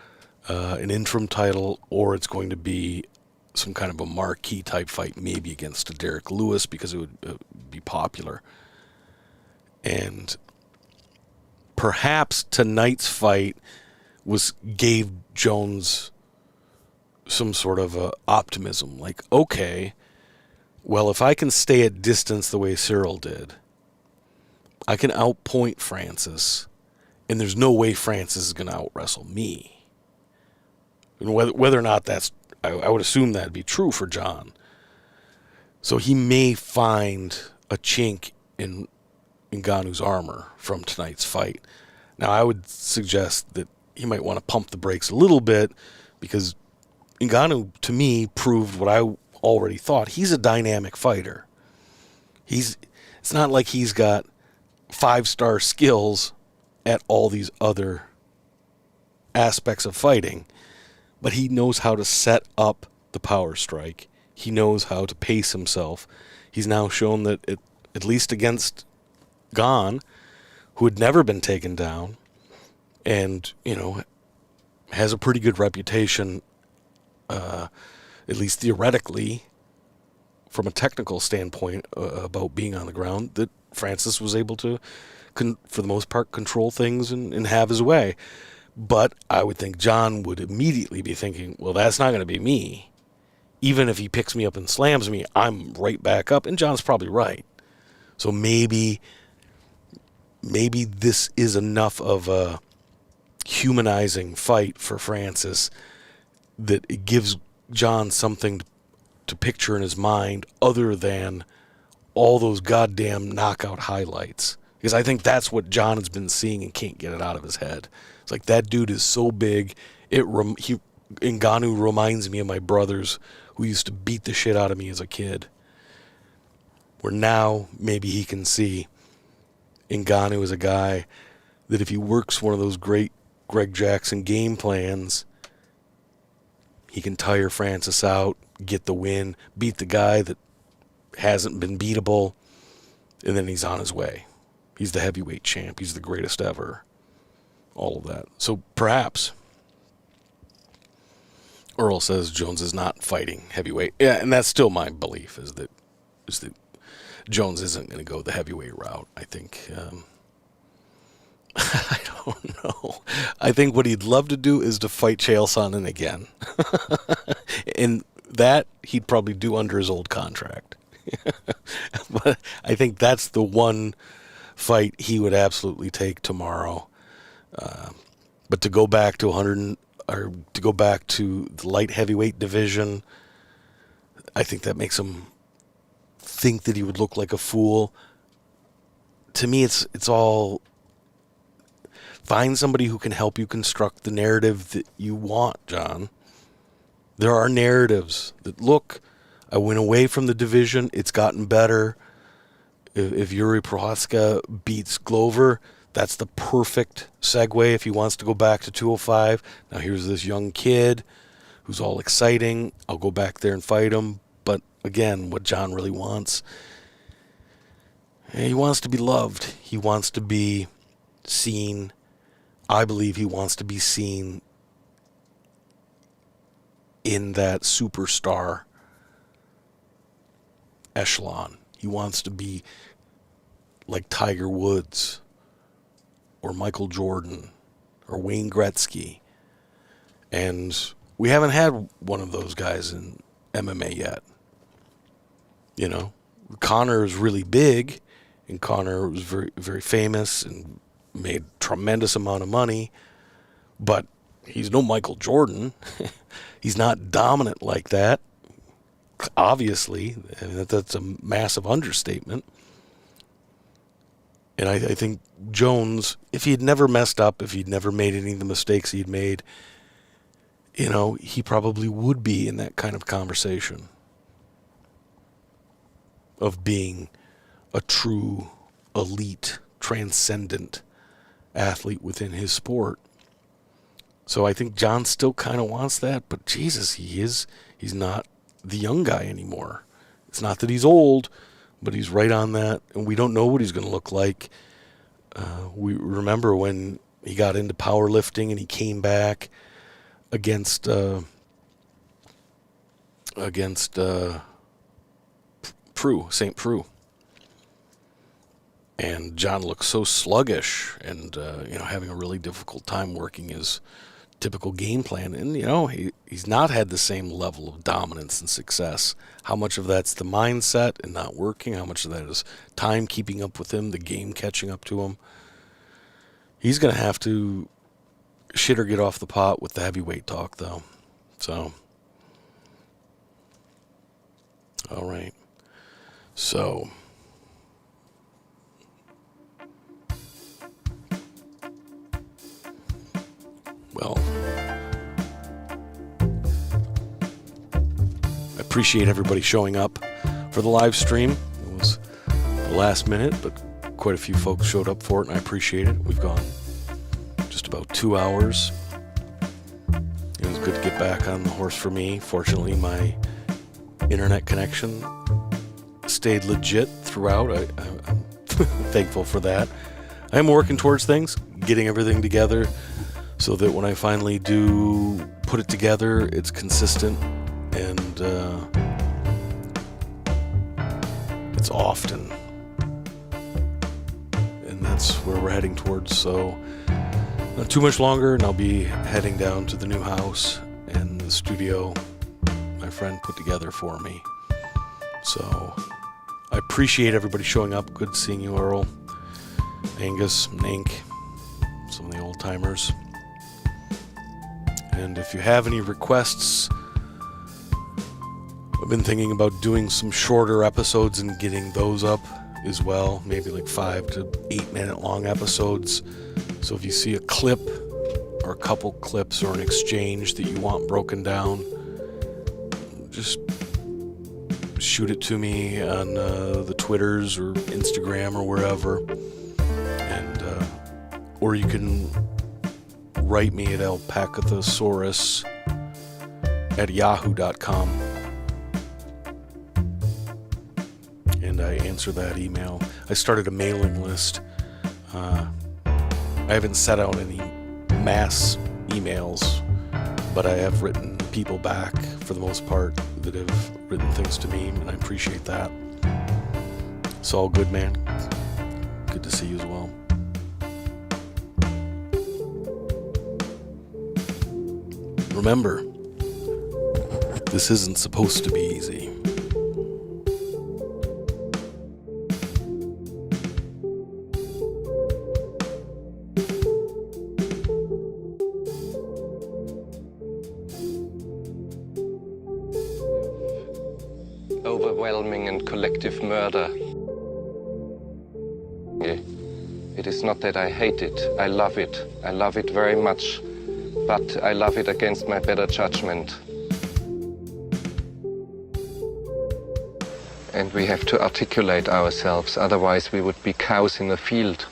an interim title, or it's going to be some kind of a marquee type fight, maybe against a Derek Lewis, because it would be popular. And perhaps tonight's fight gave Jones some sort of optimism. Like, okay, well, if I can stay at distance the way Cyril did, I can outpoint Francis, and there's no way Francis is going to out-wrestle me. And whether or not that's, I would assume that'd be true for Jon. So he may find a chink in Ngannou's armor from tonight's fight. Now, I would suggest that he might want to pump the brakes a little bit, because Ngannou, to me, proved what I already thought. He's a dynamic fighter. It's not like he's got 5-star skills at all these other aspects of fighting, but he knows how to set up the power strike. He knows how to pace himself. He's now shown that, at least against Gon, who had never been taken down, and, has a pretty good reputation, at least theoretically, from a technical standpoint, about being on the ground, that Francis was able to, for the most part, control things and have his way. But I would think Jon would immediately be thinking, well, that's not going to be me. Even if he picks me up and slams me, I'm right back up. And Jon's probably right. So maybe this is enough of a humanizing fight for Francis, that it gives Jon something to picture in his mind other than all those goddamn knockout highlights. Because I think that's what Jon has been seeing and can't get it out of his head. It's like, that dude is so big. Ngannou reminds me of my brothers who used to beat the shit out of me as a kid. Where now maybe he can see Ngannou as a guy that if he works one of those great Greg Jackson game plans, he can tire Francis out, get the win, beat the guy that hasn't been beatable, and then he's on his way. He's the heavyweight champ. He's the greatest ever. All of that. So perhaps Earl says Jones is not fighting heavyweight. Yeah, and that's still my belief, is that Jones isn't going to go the heavyweight route. I think I don't know. I think what he'd love to do is to fight Chael Sonnen again. And that he'd probably do under his old contract. But I think that's the one fight he would absolutely take tomorrow. But to go back to to go back to the light heavyweight division, I think that makes him think that he would look like a fool. To me, it's all, find somebody who can help you construct the narrative that you want, Jon. There are narratives that, look, I went away from the division. It's gotten better. If Yuri Prochazka beats Glover, that's the perfect segue if he wants to go back to 205. Now here's this young kid who's all exciting. I'll go back there and fight him. But again, what Jon really wants, he wants to be loved. He wants to be seen. I believe he wants to be seen in that superstar echelon. He wants to be like Tiger Woods or Michael Jordan or Wayne Gretzky. And we haven't had one of those guys in MMA yet. You know, Conor is really big, and Conor was very, very famous and made tremendous amount of money, but he's no Michael Jordan. He's not dominant like that. Obviously, I mean, that's a massive understatement. And I think Jones, if he'd never messed up, if he'd never made any of the mistakes he'd made, you know, he probably would be in that kind of conversation of being a true elite, transcendent athlete within his sport. So I think Jon still kind of wants that, but Jesus, he's not the young guy anymore. It's not that he's old, but he's right on that, and we don't know what he's going to look like. We remember when he got into powerlifting and he came back against St. Preux. And Jon looked so sluggish and having a really difficult time working his typical game plan. And, he's not had the same level of dominance and success. How much of that's the mindset and not working? How much of that is time keeping up with him, the game catching up to him? He's going to have to shit or get off the pot with the heavyweight talk, though. So, all right. So, well, I appreciate everybody showing up for the live stream. It was the last minute, but quite a few folks showed up for it, and I appreciate it. We've gone just about 2 hours. It was good to get back on the horse for me. Fortunately, my internet connection stayed legit throughout. I'm thankful for that. I'm working towards things, getting everything together so that when I finally do put it together, it's consistent and it's often. And that's where we're heading towards. So not too much longer, and I'll be heading down to the new house and the studio my friend put together for me. So I appreciate everybody showing up. Good seeing you, Earl, Angus, Nink, some of the old timers. And if you have any requests, I've been thinking about doing some shorter episodes and getting those up as well, maybe like 5 to 8 minute long episodes. So if you see a clip or a couple clips or an exchange that you want broken down, just shoot it to me on the Twitters or Instagram or wherever, and or you can write me at alpacathosaurus@yahoo.com, and I answer that email. I started a mailing list. I haven't sent out any mass emails, but I have written people back for the most part that have written things to me, and I appreciate that. It's all good, man. Good to see you as well. Remember, this isn't supposed to be easy. Overwhelming and collective murder. It is not that I hate it. I love it. I love it very much. But I love it against my better judgment. And we have to articulate ourselves, otherwise we would be cows in a field.